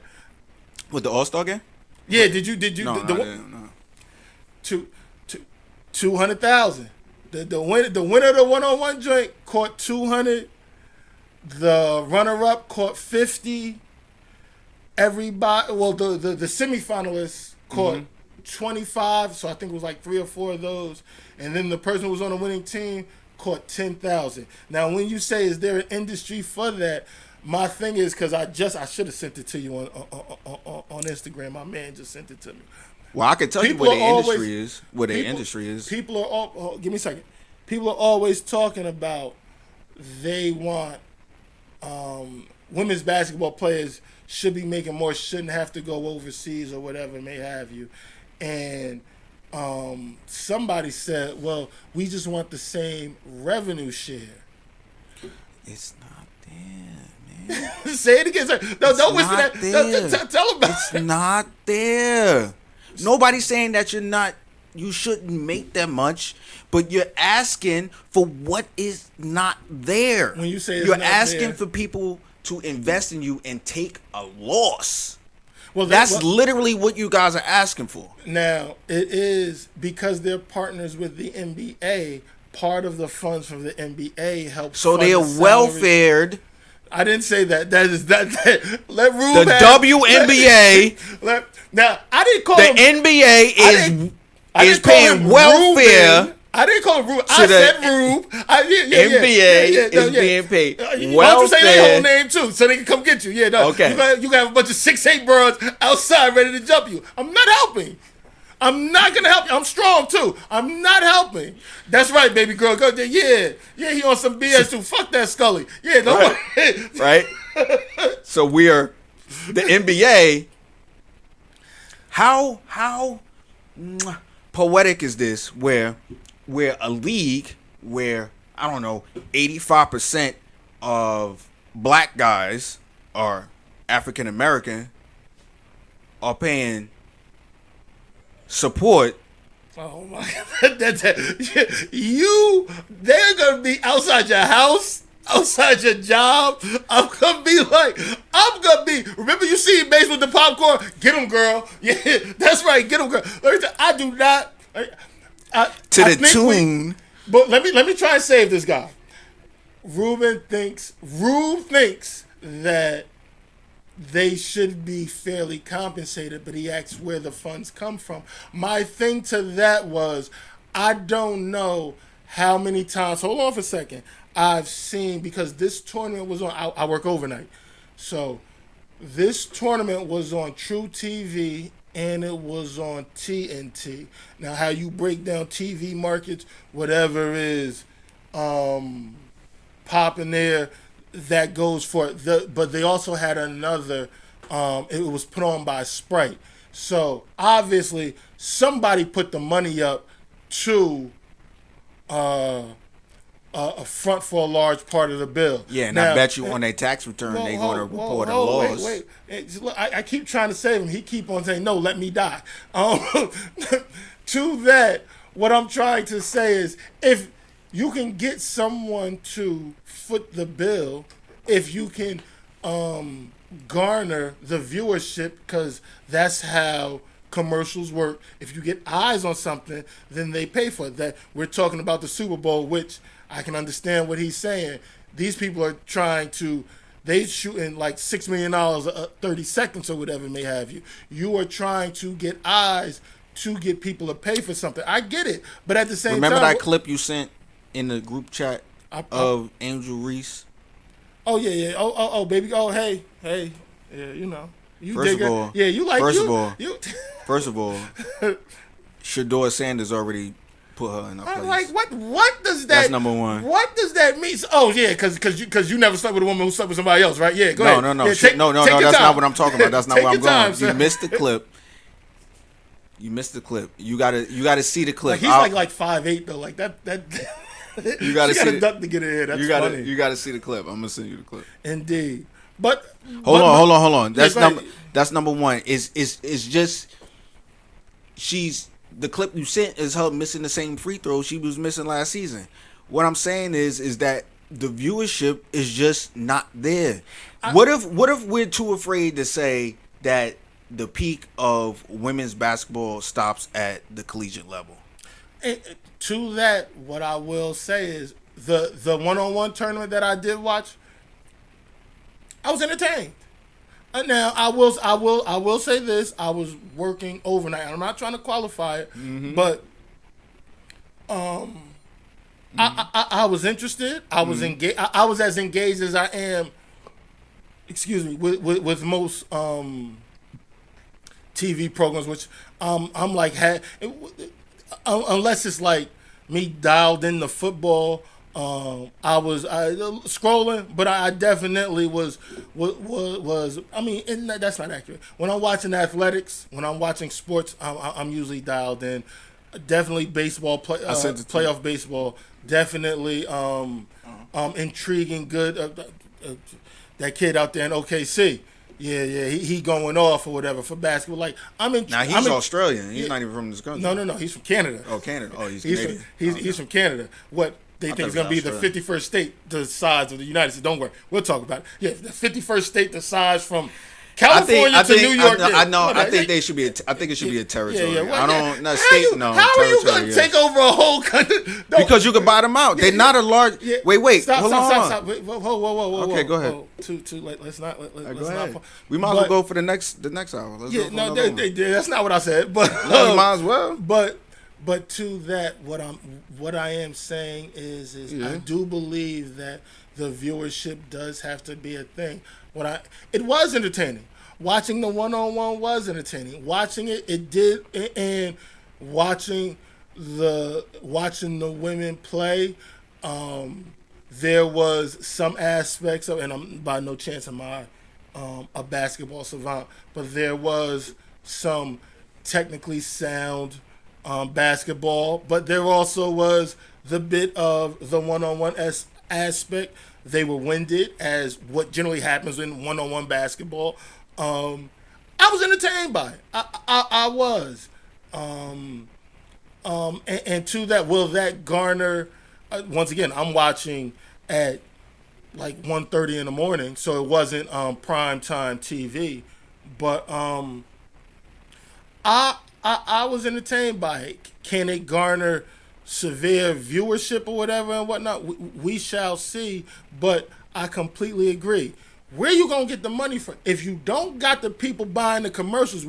With the All-Star game? Yeah. Did you? No, I didn't. No. 200,000. The winner of the one-on-one joint caught 200. The runner-up caught 50. Everybody, well, the semifinalists caught 25. So I think it was like 3 or 4 of those, and then the person who was on the winning team caught 10,000. Now, when you say is there an industry for that? My thing is, because I should have sent it to you on Instagram. My man just sent it to me. Well, I can tell you where the industry is. Where the industry is. People are all. Give me a second. People are always talking about they want women's basketball players should be making more, shouldn't have to go overseas or whatever may have you. And somebody said, well, we just want the same revenue share. It's not there, man. Say it again, sir. No, don't whisper that. Tell them about it. It's not there. Nobody's saying that you shouldn't make that much, but you're asking for what is not there. When you say you're asking for people to invest in you and take a loss. Well, that's literally what you guys are asking for. Now, it is because they're partners with the NBA. Part of the funds from the NBA helps. So they are welfared. I didn't say that. That is that. Let Rube. The WNBA. Now I didn't call the NBA is paying welfare. I didn't call him Rube. I said Rube. NBA is being paid welfare. Why don't you say their whole name too, so they can come get you? Yeah, no. Okay. You got a bunch of 6'8" broads outside ready to jump you. I'm not helping. I'm not gonna help you. I'm strong too. I'm not helping. That's right, baby girl. Go there. Yeah. He on some BS too. Fuck that Scully. Yeah, don't worry. Right. So we are the NBA. How poetic is this? Where we're a league where I don't know 85% of black guys are African American are paying support. Oh my God! They're gonna be outside your house, outside your job. I'm gonna be. Remember you see Mace with the popcorn? Get him, girl. Yeah, that's right. Get him, girl. I do not. But let me try and save this guy. Rube thinks that they should be fairly compensated, but he asks where the funds come from. My thing to that was, I don't know how many times, hold on for a second, I've seen, because this tournament was on, I work overnight, so this tournament was on True TV and it was on TNT. Now, how you break down TV markets, whatever is popping there, that goes for it. But they also had another, it was put on by Sprite. So obviously somebody put the money up to a front for a large part of the bill. Yeah, and now, I bet you on their tax return they're going to report a loss. Wait. Look, I keep trying to save him. He keep on saying, no, let me die. To that, what I'm trying to say is, if you can get someone to foot the bill, if you can garner the viewership, because that's how commercials work. If you get eyes on something, then they pay for it. That we're talking about the Super Bowl, which I can understand what he's saying. These people are trying to, they shooting like $6 million 30 seconds or whatever it may have you. You are trying to get eyes to get people to pay for something. I get it, but at the same time, remember that clip you sent in the group chat of Angel Reese? Oh yeah. Oh baby. Oh hey. Yeah, you know. You First dig of it. all, Yeah, you like first you, of all, you. First of all, Shador Sanders already put her in her I'm place. like, what does that? That's number one. What does that mean? Oh yeah, because you never slept with a woman who slept with somebody else, right? Yeah, go ahead. No. Yeah, No. take your That's time. not what I'm talking about. That's not Take where I'm your going. time, You missed the clip. You missed the clip. You gotta see the clip. Like he's like 5'8" though. Like that. You gotta see a duck to get in here. That's funny. You gotta see the clip. I'm gonna send you the clip. Indeed, but hold on. That's yeah, That's number one. Is just the clip you sent is her missing the same free throw she was missing last season. What I'm saying is that the viewership is just not there. What if we're too afraid to say that the peak of women's basketball stops at the collegiate level? To that, what I will say is the one-on-one tournament that I did watch, I was entertained. Now I will say this: I was working overnight. I'm not trying to qualify it, but I was interested. I was engaged. I was as engaged as I am. Excuse me, with most TV programs, which I'm like unless it's like me dialed in the football. I was scrolling, but I definitely was. I mean, that's not accurate. When I'm watching athletics, when I'm watching sports, I'm usually dialed in. Definitely baseball, playoff baseball. Definitely intriguing, good. That kid out there in OKC. Yeah, he going off or whatever for basketball. Like he's Australian. He's not even from this country. No. He's from Canada. Oh, Canada. Oh, he's Canadian. He's from Canada. What they think is going to be the 51st state the size of the United States. Don't worry, we'll talk about it. Yeah, the 51st state the size from California to New York. I think they should be. I think it should be a territory. Yeah. I don't. Not state. How are you going to take over a whole country? No. Because you can buy them out. They're not a large. Yeah. Wait. Stop. Wait, Whoa. Okay, go ahead. Too late. Let's not. Go ahead. We might as well go for the next hour. Let's go for that's not what I said. But we might as well. But to that, what I am saying is I do believe that the viewership does have to be a thing. It was entertaining. Watching the one-on-one was entertaining. Watching it did, and watching the women play, there was some aspects of, and I'm by no chance am I a basketball savant, but there was some technically sound basketball, but there also was the bit of the one-on-one aspect. They were winded, as what generally happens in one-on-one basketball. I was entertained by it. I was. And to that, will that garner? Once again, I'm watching at like 1:30 in the morning, so it wasn't prime time TV. But I was entertained by it. Can it garner severe viewership or whatever and whatnot? We shall see. But I completely agree. Where you gonna get the money from? If you don't got the people buying the commercials,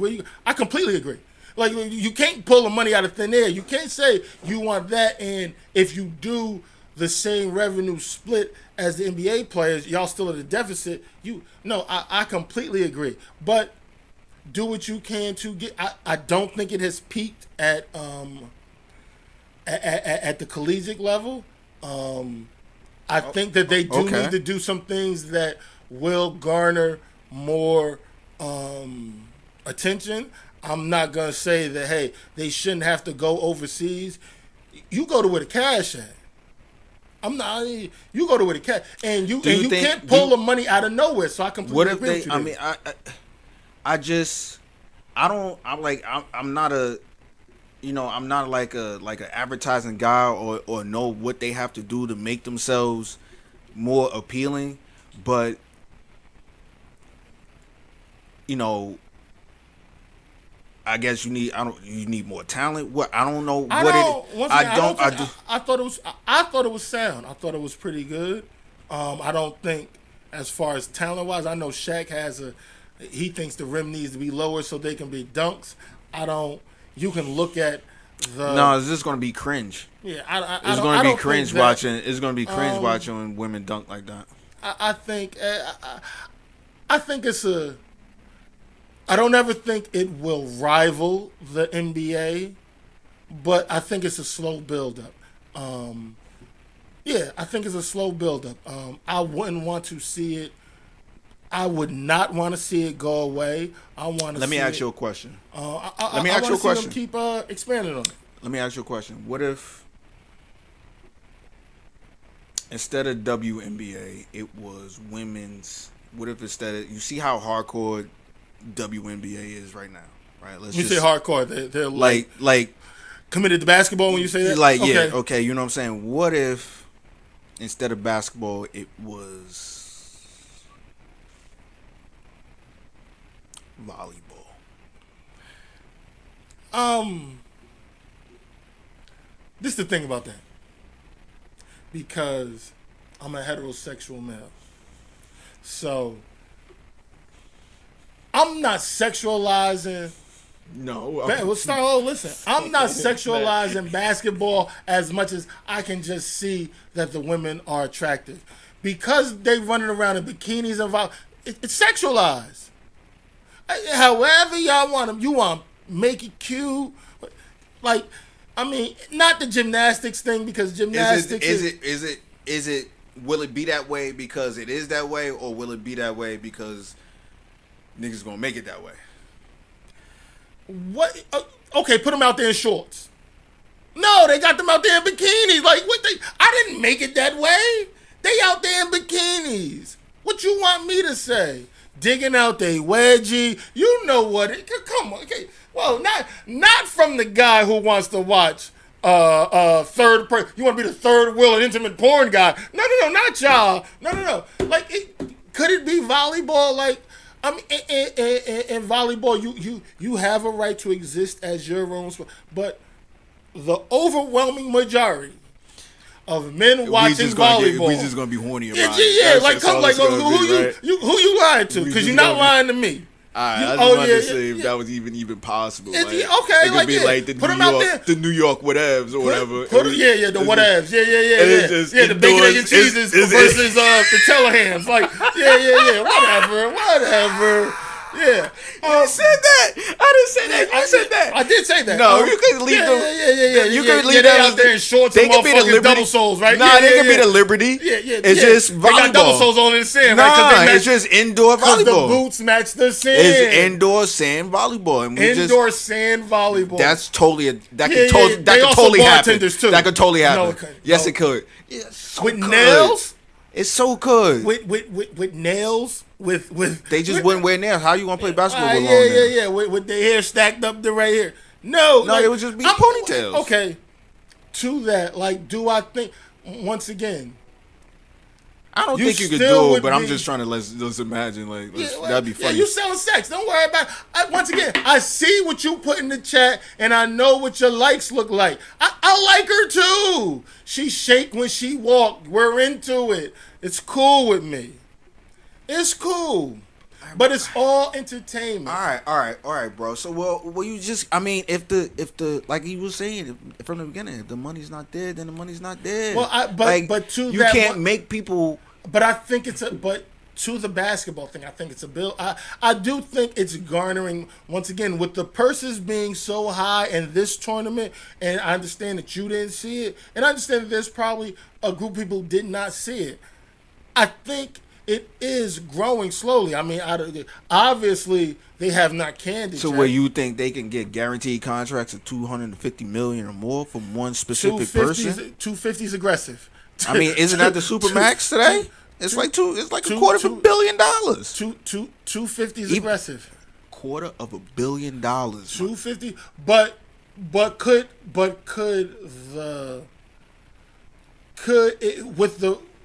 I completely agree. Like, you can't pull the money out of thin air. You can't say you want that, and if you do the same revenue split as the NBA players, y'all still at a deficit. I completely agree. But do what you can to get. I don't think it has peaked at the collegiate level. I think that they do need to do some things that will garner more attention. I'm not going to say that, hey, they shouldn't have to go overseas. You go to where the cash at. You go to where the cash, and you can't pull the money out of nowhere. So I completely agree with you. I'm not like an advertising guy or know what they have to do to make themselves more appealing, but I guess you need more talent. I thought it was sound. I thought it was pretty good. I don't think, as far as talent wise, I know Shaq he thinks the rim needs to be lower so they can be dunks. You can look at it's just gonna be cringe. Yeah, it's gonna be cringe watching. It's gonna be cringe watching when women dunk like that. I think it's a I don't ever think it will rival the NBA, but I think it's a slow buildup. Yeah, I think it's a slow buildup. I wouldn't want to see it. I would not want to see it go away. I want to. Let me ask you a question. Let me ask you a question. Keep expanding on it. Let me ask you a question. What if instead of WNBA, it was women's? What if instead of, you see how hardcore WNBA is right now, right? Let's say hardcore. They're like committed to basketball when you say that. Like okay. Yeah, okay. You know what I'm saying? What if instead of basketball, it was volleyball? This is the thing about that. Because I'm a heterosexual male. So I'm not sexualizing. No. Listen. I'm not sexualizing basketball as much as I can just see that the women are attractive. Because they running around in bikinis and it's sexualized. However y'all want them. You want make it cute. Like, I mean, not the gymnastics thing, because gymnastics is it will it be that way because it is that way, or will it be that way because niggas gonna make it that way? What? Okay, put them out there in shorts. No, they got them out there in bikinis. Like, what? I didn't make it that way. They out there in bikinis. What you want me to say? Digging out they wedgie. You know what? Come on. Okay. Well, not from the guy who wants to watch third person. You want to be the third wheel and intimate porn guy? No, not y'all. No. Like, could it be volleyball? Like, I mean, in volleyball, you have a right to exist as your own sport, but the overwhelming majority of men watching volleyball, we just gonna be horny about it. Yeah, like come like who you lying to? Because you're not lying to me. I just wanted to see if that was even possible. Like, okay, it could be like the New York whatevs or whatever. The whatevs. Yeah. The bacon, egg, and cheeses versus the Telehams. Like, whatever. Yeah. You said that. I didn't say that. You said that. I did say that. No, you could leave them. Yeah. You could leave them out there in shorts and motherfucking double soles, right? Nah, they could be the Liberty. Yeah. It's just volleyball. They got double soles on in the sand, right? It's just indoor volleyball. The boots match the sand. It's indoor sand volleyball. And sand volleyball. That's totally that could totally happen. Too. That could totally happen. No, it couldn't. Yes, it could. Yeah, with nails. It's so good. With nails. With they just wouldn't wear nails. How you gonna play basketball with long nails? Yeah. With their hair stacked up to right here. No, it would just be ponytails. Okay. To that, like, do I think once again? I don't think you could do it, but I'm just trying to let's imagine that'd be funny. Yeah, you selling sex. Don't worry about it. Once again, I see what you put in the chat, and I know what your likes look like. I like her too. She shake when she walk. We're into it. It's cool with me. It's cool, but it's all entertainment. All right, bro. So, well, you just, I mean, if the like you were saying from the beginning, if the money's not there, then the money's not there. Well, but to you that can't make people. But I think but to the basketball thing, I think it's a bill. I do think it's garnering, once again, with the purses being so high in this tournament, and I understand that you didn't see it, and I understand that there's probably a group of people who did not see it. I think it is growing slowly. I mean, obviously they have not canned it. So, where you think they can get guaranteed contracts of $250 million or more from one specific person? 250 is aggressive. I mean, isn't that the Supermax today? It's like $250 million. 250 is aggressive. $250 million. 250, but could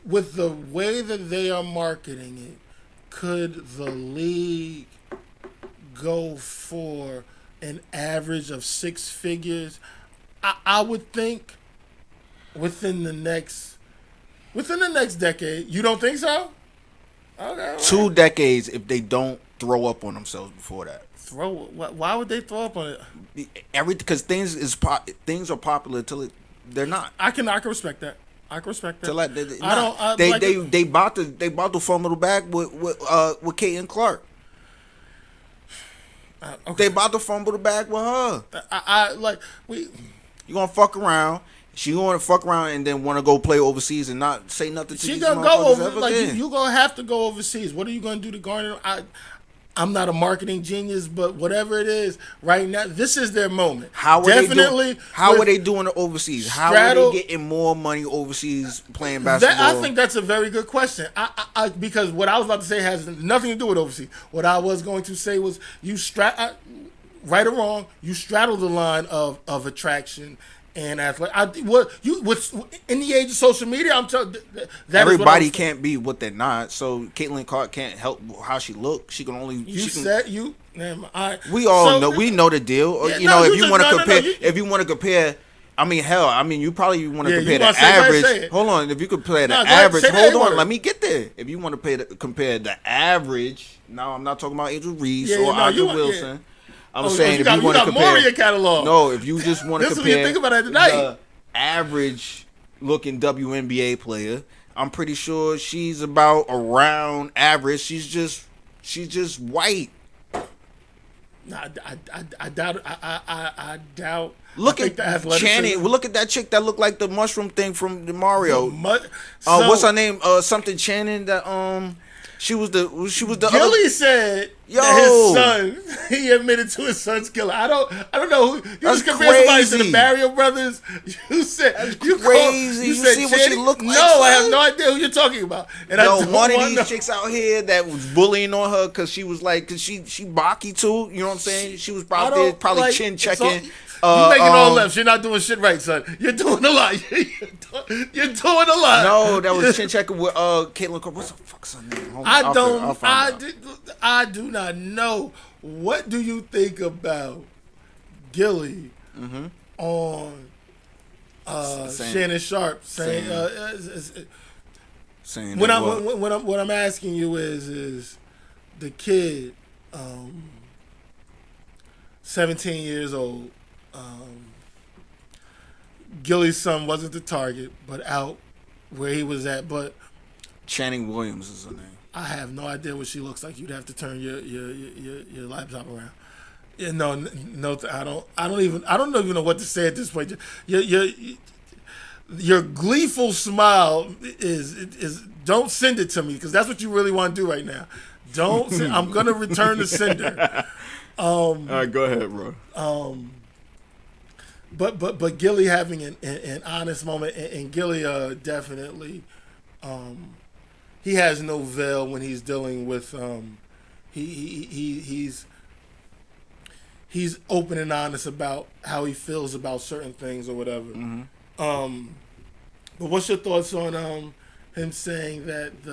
with the way that they are marketing it, could the league go for an average of six figures? I would think within the next decade. You don't think so? Okay. Right. 2 decades if they don't throw up on themselves before that. Why would they throw up on it? Because things are popular till they're not. I can respect that. I can respect that. They about to fumble the bag with Kate and Clark. Okay. They about to fumble the bag with her. You gonna fuck around. She gonna fuck around and then want to go play overseas and not say nothing to She these gonna go motherfuckers over. ever Like again. you gonna have to go overseas. What are you gonna do to garner? I'm not a marketing genius, but whatever it is, right now, this is their moment. How are they doing it overseas? How are they getting more money overseas playing basketball? I think that's a very good question. Because what I was about to say has nothing to do with overseas. What I was going to say was right or wrong, you straddle the line of attraction and athletic. In the age of social media, I'm telling everybody can't be what they're not. So Caitlin Clark can't help how she looks. She can only. We all know. We know the deal. Yeah, if you want to compare, if you want to compare. I mean, hell. You probably want to compare the average. Hold on, if you compare the average, hold on, let me get there. If you want to compare the average, now I'm not talking about Angel Reese or Audra Wilson. Yeah. I'm saying if you want to compare more in your catalog. No, if you just want to compare what you think about it tonight. The average looking WNBA player, I'm pretty sure she's about around average. She's just white. I doubt. I doubt. Look at Channing. Well, look at that chick that looked like the mushroom thing from the Mario. What's her name? Something Channing. That She was the Gilly said that his son, he admitted to his son's killer. I don't know who. You just compared somebody to the Barrio Brothers. You said that's crazy. You see what she looked like? No, I have no idea who you're talking about. And one of these chicks out here that was bullying on her because she was like, because she Baki too. You know what I'm saying? She was probably chin checking. You're making all lefts. You're not doing shit right, son. You're doing a lot. You're doing a lot. No, that was chin checking with Caitlin Clark. What's the fuck's her name? I do not know. What do you think about Gilly on Shannon Sharp saying what I'm asking you is the kid 17 years old. Gilly's son wasn't the target, but out where he was at. But Channing Williams is her name. I have no idea what she looks like. You'd have to turn your laptop around. Yeah, no, I don't even know what to say at this point. Your gleeful smile is don't send it to me because that's what you really want to do right now. Don't. I'm gonna return the sender. All right, go ahead, bro. But Gilly having an honest moment, and Gilly definitely, he has no veil when he's dealing with he's open and honest about how he feels about certain things or whatever. Mm-hmm. But what's your thoughts on him saying that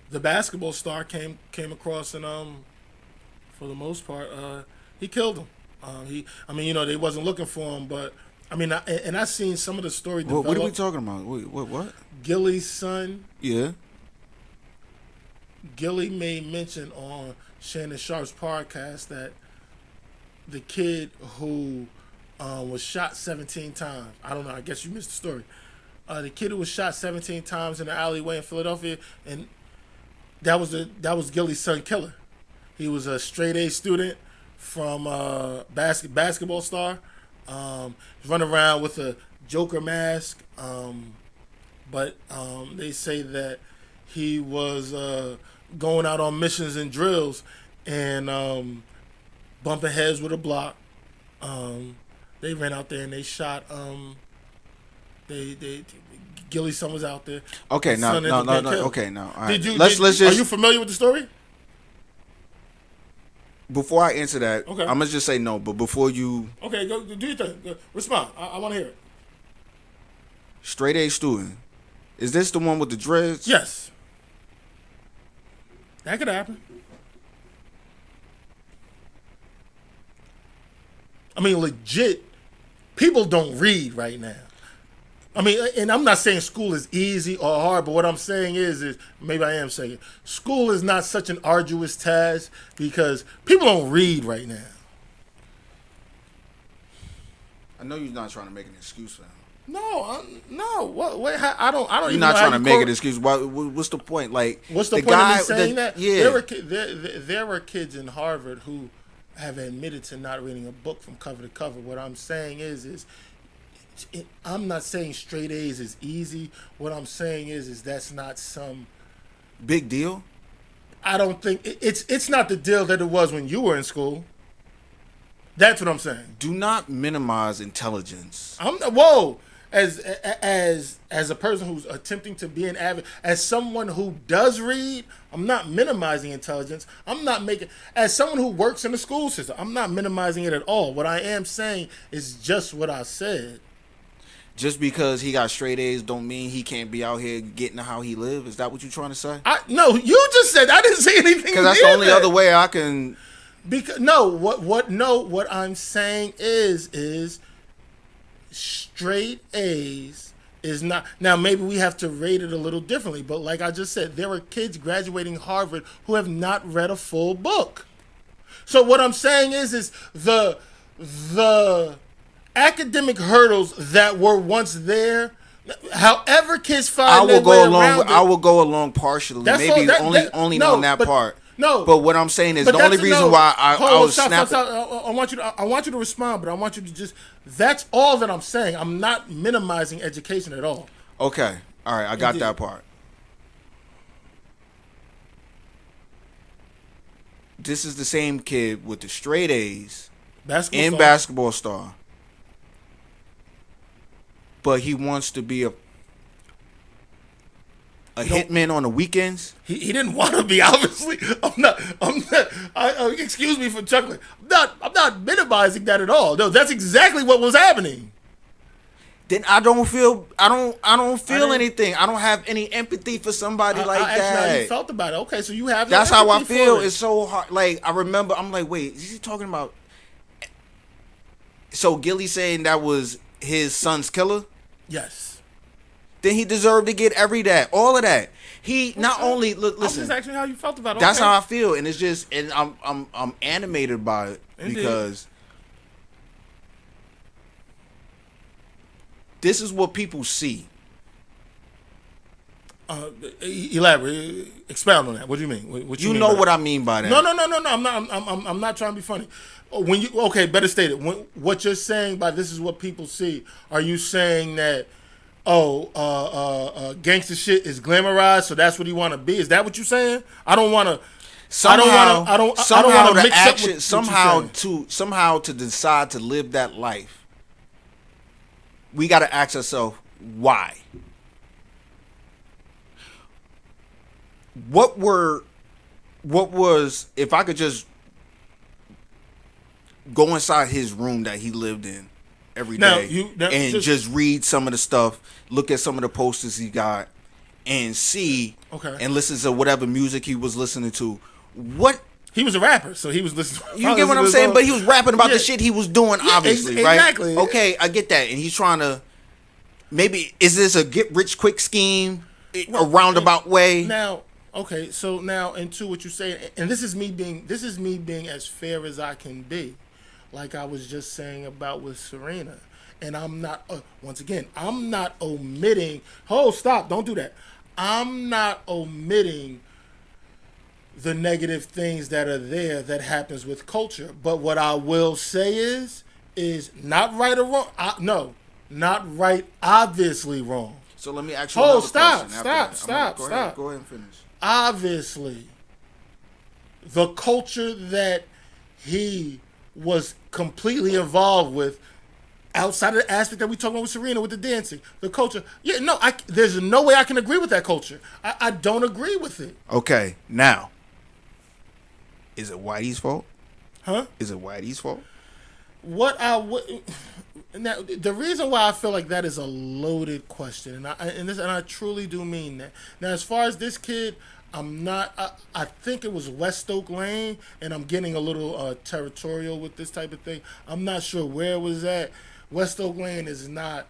the basketball star came across and for the most part he killed him. They wasn't looking for him, but I seen some of the story develop. What are we talking about? Wait, what? Gilly's son. Yeah. Gilly made mention on Shannon Sharp's podcast that the kid who was shot 17 times. I don't know. I guess you missed the story. The kid who was shot 17 times in the alleyway in Philadelphia, and that was Gilly's son killer. He was a straight A student from basketball star. He's running around with a Joker mask, but they say that he was going out on missions and drills and bumping heads with a block. They ran out there and they shot. Gilly's son was out there. Okay, no. Okay, no. All right. Are you familiar with the story? Before I answer that, okay. I'm gonna just say no. But before you, okay, go do your thing. Go, respond. I want to hear it. Straight A student. Is this the one with the dreads? Yes. That could happen. Legit. People don't read right now. And I'm not saying school is easy or hard, but what I'm saying is maybe I am saying it. School is not such an arduous task because people don't read right now. I know you're not trying to make an excuse for him. No. What? Wait, I don't. You're even not know trying how to you make an excuse. What's the point? Like, What's the point guy, of me saying that? Yeah. There were kids in Harvard who have admitted to not reading a book from cover to cover. What I'm saying is I'm not saying straight A's is easy. What I'm saying is that's not some big deal. I don't think it's not the deal that it was when you were in school. That's what I'm saying. Do not minimize intelligence. Whoa. As a person who's attempting to be an avid, as someone who does read, I'm not minimizing intelligence. I'm not making, as someone who works in the school system, I'm not minimizing it at all. What I am saying is just what I said. Just because he got straight A's don't mean he can't be out here getting how he live. Is that what you're trying to say? No, you just said, I didn't say anything. Because that's the only other way I can. Because what I'm saying is straight A's is not. Now maybe we have to rate it a little differently, but like I just said, there are kids graduating Harvard who have not read a full book. So what I'm saying is the academic hurdles that were once there. However, kids find their way around it. I will go along partially, maybe only on that part. No, but what I'm saying is the only reason why I was snapping. I want you to respond, but I want you to just. That's all that I'm saying. I'm not minimizing education at all. Okay, all right, I got that part. This is the same kid with the straight A's Basketball Star, but he wants to be a hitman on the weekends. He didn't want to be, obviously. I'm not. Excuse me for chuckling. I'm not minimizing that at all. No, that's exactly what was happening. Then I don't feel anything. I don't have any empathy for somebody like that. Actually, how you felt about it. Okay, so you have. That's how I feel. It's so hard. Like I remember, I'm like, wait, is he talking about? So Gilly saying that was his son's killer? Yes. Then he deserved to get all of that. He not only listen. I'm just asking how you felt about it. That's how I feel, and it's just, and I'm animated by it. Indeed. Because this is what people see. Elaborate, expound on that. What do you mean? What you know what I mean by that? No. I'm not trying to be funny. Better state it. What you're saying by this is what people see. Are you saying that? Gangster shit is glamorized, so that's what he want to be. Is that what you're saying? I don't want to. Somehow to decide to live that life, we got to ask ourselves why. What was if I could just go inside his room that he lived in every day and just read some of the stuff, look at some of the posters he got, and see and listen to whatever music he was listening to. What he was a rapper, so he was listening. You get what I'm saying? But he was rapping about the shit he was doing, obviously, right? Exactly. Okay, I get that, and he's trying to. Maybe is this a get rich quick scheme, a roundabout way? Now, okay, so now into what you say, and this is me being as fair as I can be. Like I was just saying about with Serena. And I'm not, once again, I'm not omitting, stop, don't do that. I'm not omitting the negative things that are there that happens with culture. But what I will say is not right or wrong. Not right, obviously wrong. So let me ask you another question. Stop. Go ahead and finish. Obviously, the culture that he was completely involved with, outside of the aspect that we talking about with Serena, with the dancing, the culture. Yeah, no, there's no way I can agree with that culture. I don't agree with it. Okay, now, is it Whitey's fault? Huh? Is it Whitey's fault? Now, the reason why I feel like that is a loaded question, and I truly do mean that. Now, as far as this kid, I'm not. I think it was West Oak Lane, and I'm getting a little territorial with this type of thing. I'm not sure where it was at. West Oak Lane is not.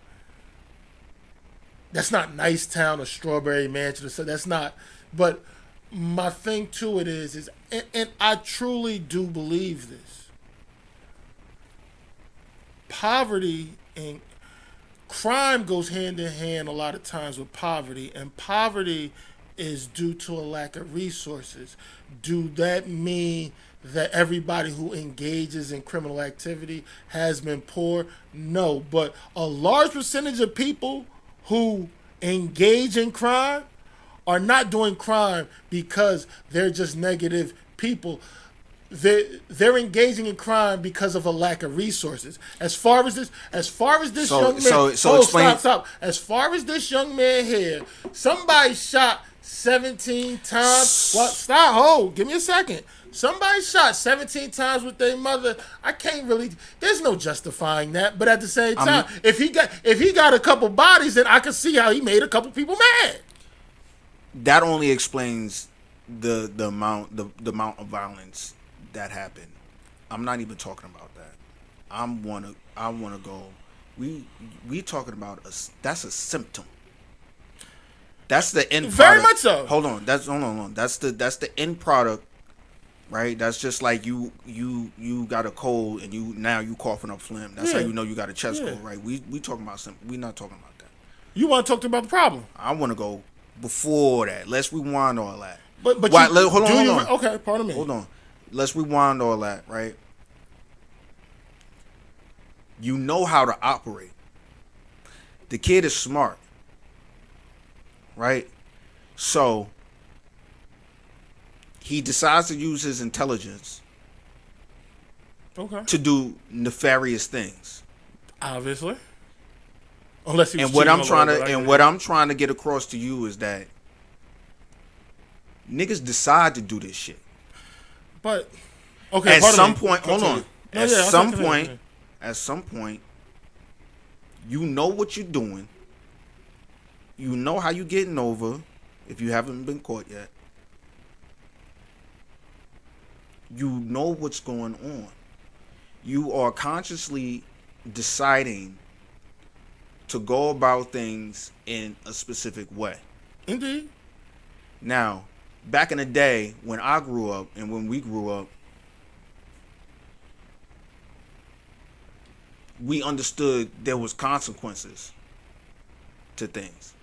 That's not Nicetown or Strawberry Mansion. So that's not. But my thing to it is and I truly do believe this. Poverty and crime goes hand in hand a lot of times with poverty, and poverty is due to a lack of resources. Do that mean that everybody who engages in criminal activity has been poor? No, but a large percentage of people who engage in crime are not doing crime because they're just negative people. They're engaging in crime because of a lack of resources. As far as this young man, stop. As far as this young man here, somebody shot 17 times. What? Stop. Hold. Give me a second. Somebody shot 17 times with their mother. I can't really. There's no justifying that. But at the same time, if he got a couple bodies, then I can see how he made a couple people mad. That only explains the amount of violence that happened. I'm not even talking about that. I wanna go. We talking about that's a symptom. That's the end product. Very much so. Hold on. That's the end product, right? That's just like you got a cold and you coughing up phlegm. That's how you know you got a chest cold, right? We talking about something. We not talking about that. You want to talk about the problem? I want to go before that. Let's rewind all that. But hold on. Okay, pardon me. Hold on. Let's rewind all that, right? You know how to operate. The kid is smart, right? So he decides to use his intelligence to do nefarious things. Obviously. Unless he was what I'm trying to get across to you is that niggas decide to do this shit. But okay, at some point, hold on. At some point, you know what you're doing. You know how you getting over if you haven't been caught yet. You know what's going on. You are consciously deciding to go about things in a specific way. Indeed. Now, back in the day when I grew up and when we grew up, we understood there was consequences to things.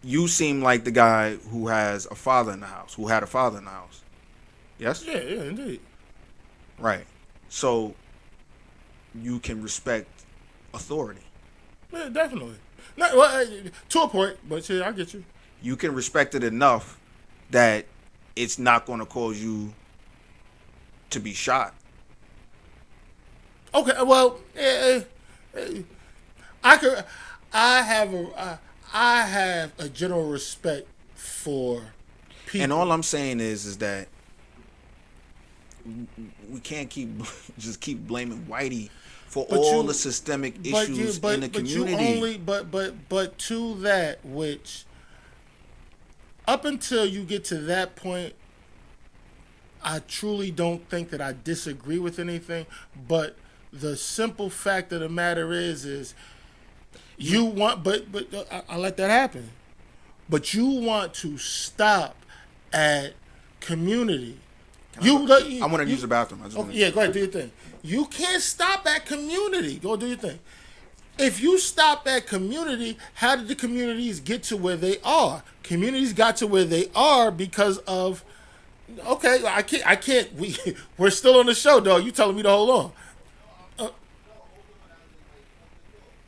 You seem like the guy who has a father in the house, who had a father in the house. Yes? Yeah, indeed. Right. So you can respect authority. Yeah, definitely. To a point, but yeah, I get you. You can respect it enough that it's not going to cause you to be shot. Okay, well, I have a general respect for people. And all I'm saying is that we can't keep blaming Whitey for the systemic issues in the community. But to that, which up until you get to that point, I truly don't think that I disagree with anything. But the simple fact of the matter is you want, but I let that happen. But you want to stop at community. I want to use the bathroom. Go ahead, do your thing. You can't stop at community. Go do your thing. If you stop at community, how did the communities get to where they are? Communities got to where they are because of. Okay, I can't. We're still on the show, dog. You telling me to hold on?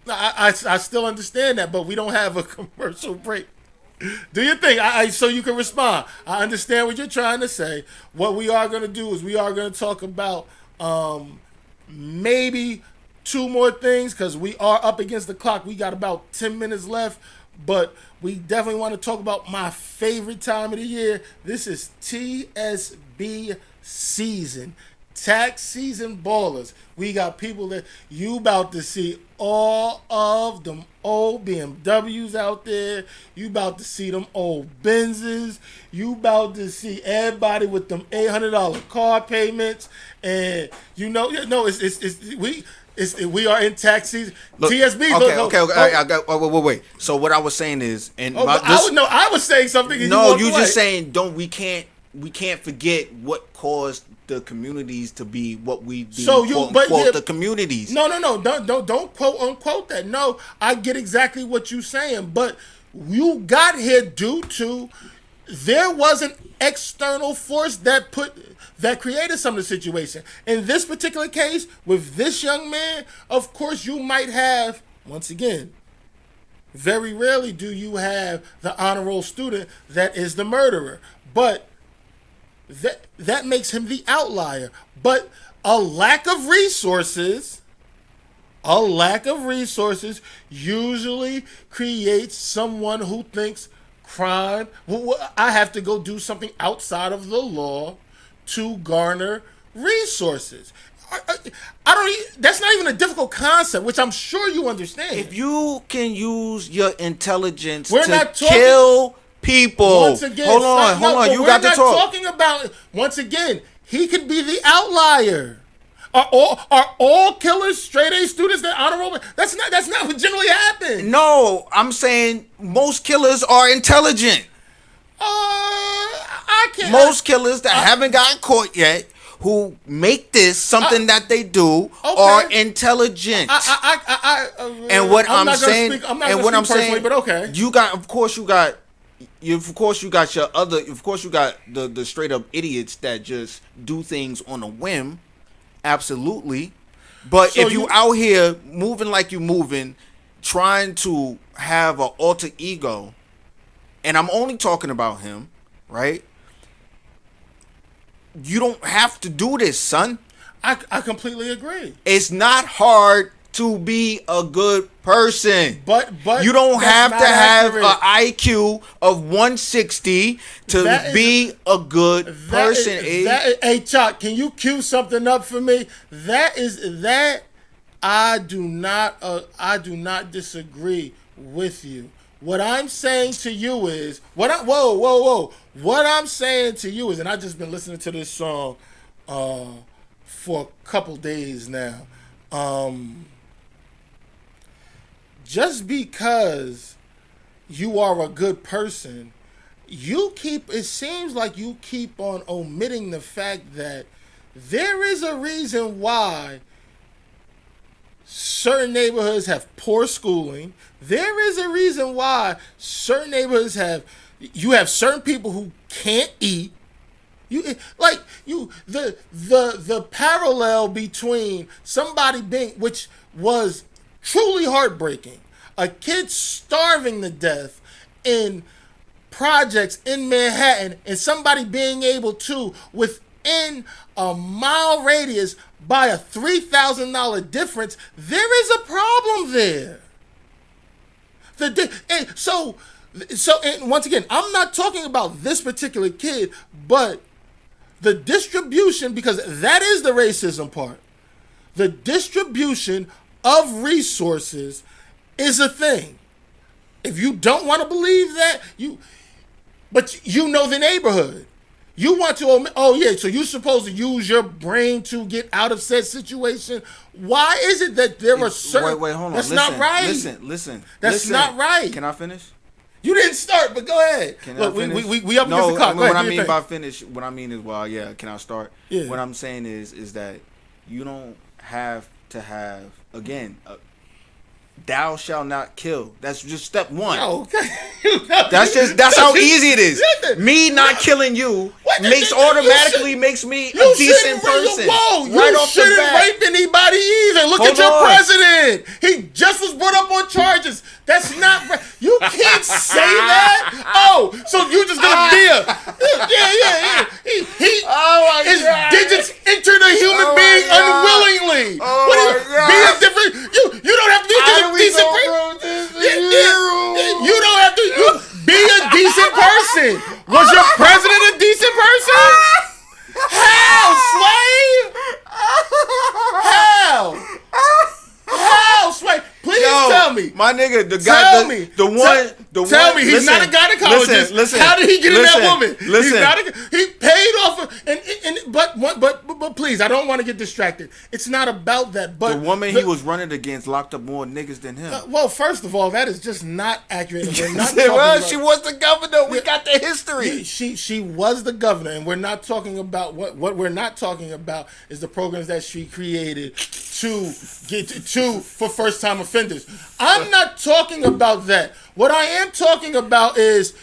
I still understand that, but we don't have a commercial break. Do your thing, so you can respond. I understand what you're trying to say. What we are going to do is we are going to talk about maybe two more things because we are up against the clock. We got about 10 minutes left, but we definitely want to talk about my favorite time of the year. This is TSB season. Tax season ballers. We got people that you about to see all of them old BMWs out there. You about to see them old Benzes. You about to see everybody with them $800 car payments. And we are in tax season. Look, TSB. Wait. So what I was saying is, I was saying something. No, you just saying we can't forget what caused the communities to be what we deem, So you, quote unquote, the communities. No, don't quote unquote that. No, I get exactly what you're saying, but you got here due to there was an external force that created some of the situation. In this particular case, with this young man, of course, you might have, once again, very rarely do you have the honor roll student that is the murderer, but that makes him the outlier. But a lack of resources usually creates someone who thinks crime, well, I have to go do something outside of the law to garner resources. That's not even a difficult concept, which I'm sure you understand. If you can use your intelligence kill people. Once again, hold on. You got to talk. We're not talking about, once again, he could be the outlier. Are all killers straight A students that honor roll? That's not what generally happens. No, I'm saying most killers are intelligent. I can't. Most killers that haven't gotten caught yet, who make this something that they do, are intelligent. And what I'm saying, but okay. You got the straight up idiots that just do things on a whim. Absolutely. But so if you out here moving like you moving, trying to have an alter ego, and I'm only talking about him, right? You don't have to do this, son. I completely agree. It's not hard to be a good person. But you don't have to have an IQ of 160 to be a good person. Hey, Chuck, can you cue something up for me? I do not disagree with you. What I'm saying to you is whoa. What I'm saying to you is, and I've just been listening to this song for a couple days now. Just because you are a good person, it seems like you keep on omitting the fact that there is a reason why certain neighborhoods have poor schooling. There is a reason why certain neighborhoods have certain people who can't eat. The parallel between somebody which was truly heartbreaking, a kid starving to death in projects in Manhattan, and somebody being able to, within a mile radius, buy a $3,000 difference. There is a problem there. And once again, I'm not talking about this particular kid, but the distribution, because that is the racism part. The distribution of resources is a thing. If you don't want to believe that, but you know the neighborhood. You want to, so you're supposed to use your brain to get out of said situation. Why is it that there are certain... Wait, hold on. That's not right. Listen. That's not right. Can I finish? You didn't start, but go ahead. Look, we up against the clock. What I mean by finish, what I mean is, can I start? Yeah. What I'm saying is that you don't have to have, again, thou shalt not kill. That's just step one. Okay. That's how easy it is. Me not killing you automatically makes me a decent person. You shouldn't rape anybody either. Look at your president. He just was brought up on charges. That's not right. You can't say that. So you just gonna be Yeah. His digits entered a human being unwillingly. Be a different. You don't have to be a decent person. You don't have to be a decent person. Was your president a decent person? How, slave? How, slave? Please tell me. My nigga, the Tell guy, me. the one. Tell me he's not a gynecologist. Listen. How did he get in that woman? Listen. He's not he paid off of, but please, I don't want to get distracted. It's not about that. But the woman he was running against locked up more niggas than him. Well, first of all, that is just not accurate. We're not well, she was the governor. We got the history. She was the governor, and we're not talking about what we're not talking about is the programs that she created to get to for first time offenders. I'm not talking about that. What I am talking about is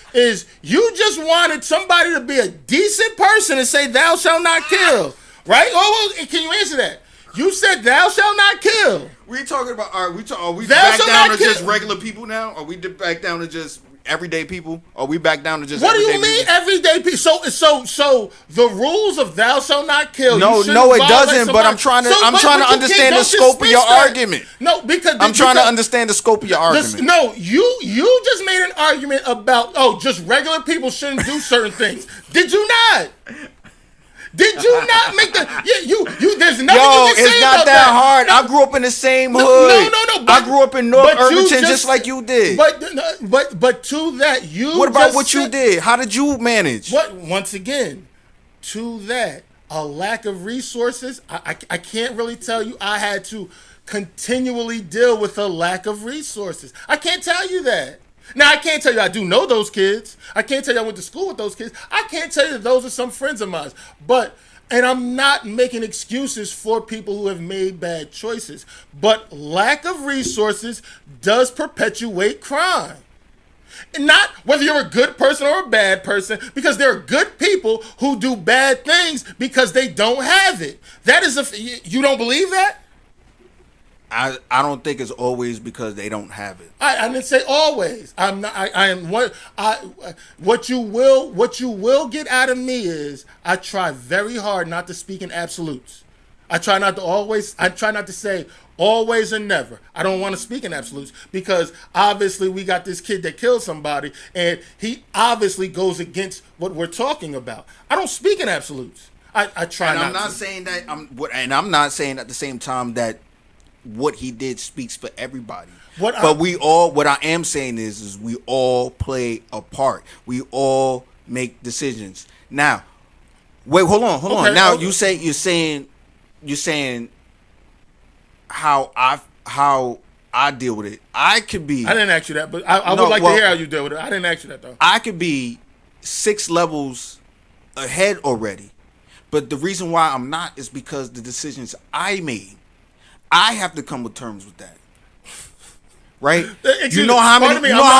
you just wanted somebody to be a decent person and say thou shalt not kill, right? Oh, well, can you answer that? You said thou shalt not kill. We talking about are we back down to just regular people now? Are we back down to just everyday people? Are we back down to just what do you mean people? Everyday people? So the rules of thou shalt not kill. No, it doesn't. But I'm trying to understand the scope of your argument. No, because I'm trying to understand the scope of your argument. No, you just made an argument about just regular people shouldn't do certain things. Did you not? Did you not make the? Yeah, you. There's nothing you can say it's not about that hard. No. I grew up in the same hood. No. I grew up in North Irvington just like you did. But to that you. What about what you did? How did you manage? What once again, to that a lack of resources. I can't really tell you. I had to continually deal with a lack of resources. I can't tell you that. Now, I can't tell you I do know those kids. I can't tell you I went to school with those kids. I can't tell you that those are some friends of mine. And I'm not making excuses for people who have made bad choices. But lack of resources does perpetuate crime. And not whether you're a good person or a bad person, because there are good people who do bad things because they don't have it. That is you don't believe that? I don't think it's always because they don't have it. I didn't say always. I'm not. I am what. What you will get out of me is I try very hard not to speak in absolutes. I try not to say always and never. I don't want to speak in absolutes because obviously we got this kid that killed somebody and he obviously goes against what we're talking about. I don't speak in absolutes. I try. And I'm not saying that. I'm not saying at the same time that what he did speaks for everybody. What I am saying is we all play a part. We all make decisions. Now, wait, hold on. Now you're saying how I deal with it. I didn't ask you that, but I would like to hear how you deal with it. I didn't ask you that though. I could be 6 levels ahead already. But the reason why I'm not is because the decisions I made, I have to come with terms with that, right? You know how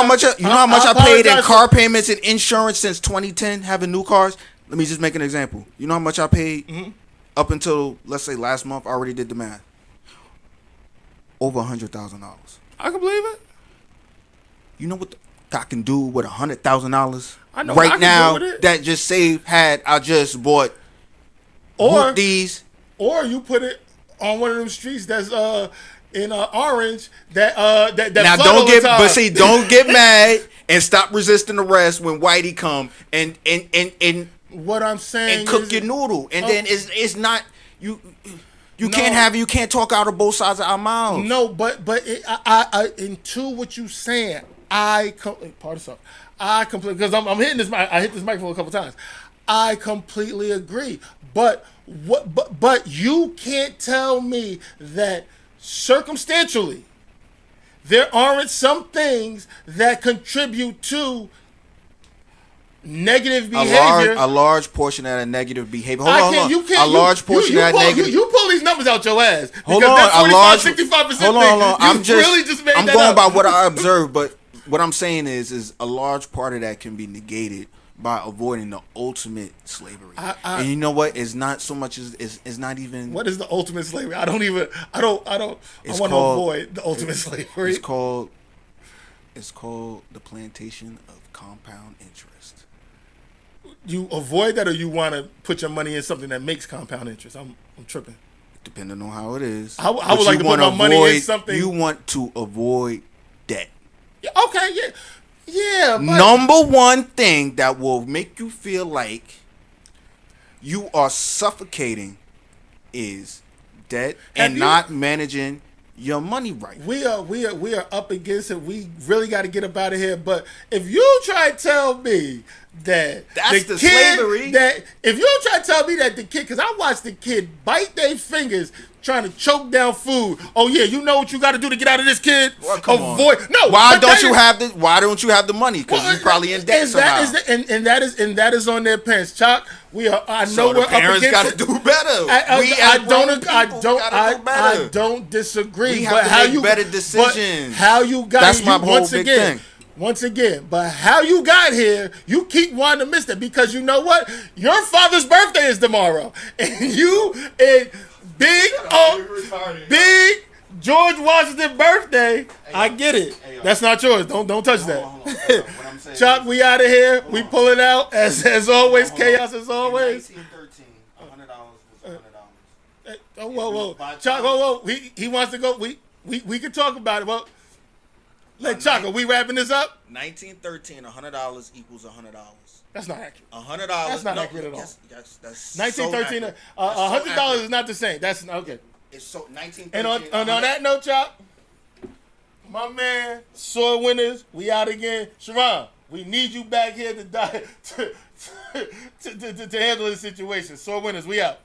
much I paid in car payments and insurance since 2010 having new cars. Let me just make an example. You know how much I paid up until let's say last month. I already did the math. Over $100,000. I can believe it. You know what I can do with $100,000 right now? That just saved had I just bought these, or you put it on one of them streets that's in Orange that now don't get mad and stop resisting arrest when Whitey come and what I'm saying and cook your noodle and then it's not you can't talk out of both sides of our mouths. No, but I into what you saying I completely because I'm hitting this I hit this microphone a couple times. I completely agree, but you can't tell me that circumstantially there aren't some things that contribute to negative behavior. A large portion of that negative behavior. You pull these numbers out your ass. Hold on, that 45-65% thing. Hold on. I'm going by what I observed, but what I'm saying is a large part of that can be negated by avoiding the ultimate slavery. And you know what? It's not so much as it's not even. What is the ultimate slavery? I want to avoid the ultimate slavery. It's called the plantation of compound interest. You avoid that, or you want to put your money in something that makes compound interest? I'm tripping. Depending on how it is. I would like to put my money in something. You want to avoid debt. Yeah, okay, yeah. Yeah, but number one thing that will make you feel like you are suffocating is debt and not managing your money right. We are up against it. We really got to get up out of here. But if you try to tell me that that's the kid, slavery. That if you try to tell me that the kid, because I watched the kid bite their fingers trying to choke down food. Oh yeah, you know what you got to do to get out of this, kid? Well, come Avoid. on. No. Why don't you have the? Why don't you have the money? Because you probably in debt somehow. And that is on their parents. Chuck, we are. I know So we're the parents up against got to do better. I don't disagree. We have to make better decisions. But how you got That's here, my whole big thing. Once again, but how you got here, you keep wanting to miss it because you know what? Your father's birthday is tomorrow, and you and big George Washington birthday. I get it. That's not yours. Don't touch that. Chuck, we out of here. We pull it out as always. Chaos as always. In 1913, $100 was $100. Oh, whoa. Chuck, whoa. He wants to go. We can talk about it. Well, let Chuck, are we wrapping this up? 1913, $100 equals $100. That's not accurate. $100. That's not accurate at all. Yes, that's 1913, so $100 is not the same. That's okay. It's so 1913. And on that note, Chuck, my man, SOAR winners, we out again. Sharon, we need you back here to handle the situation. SOAR winners, we out.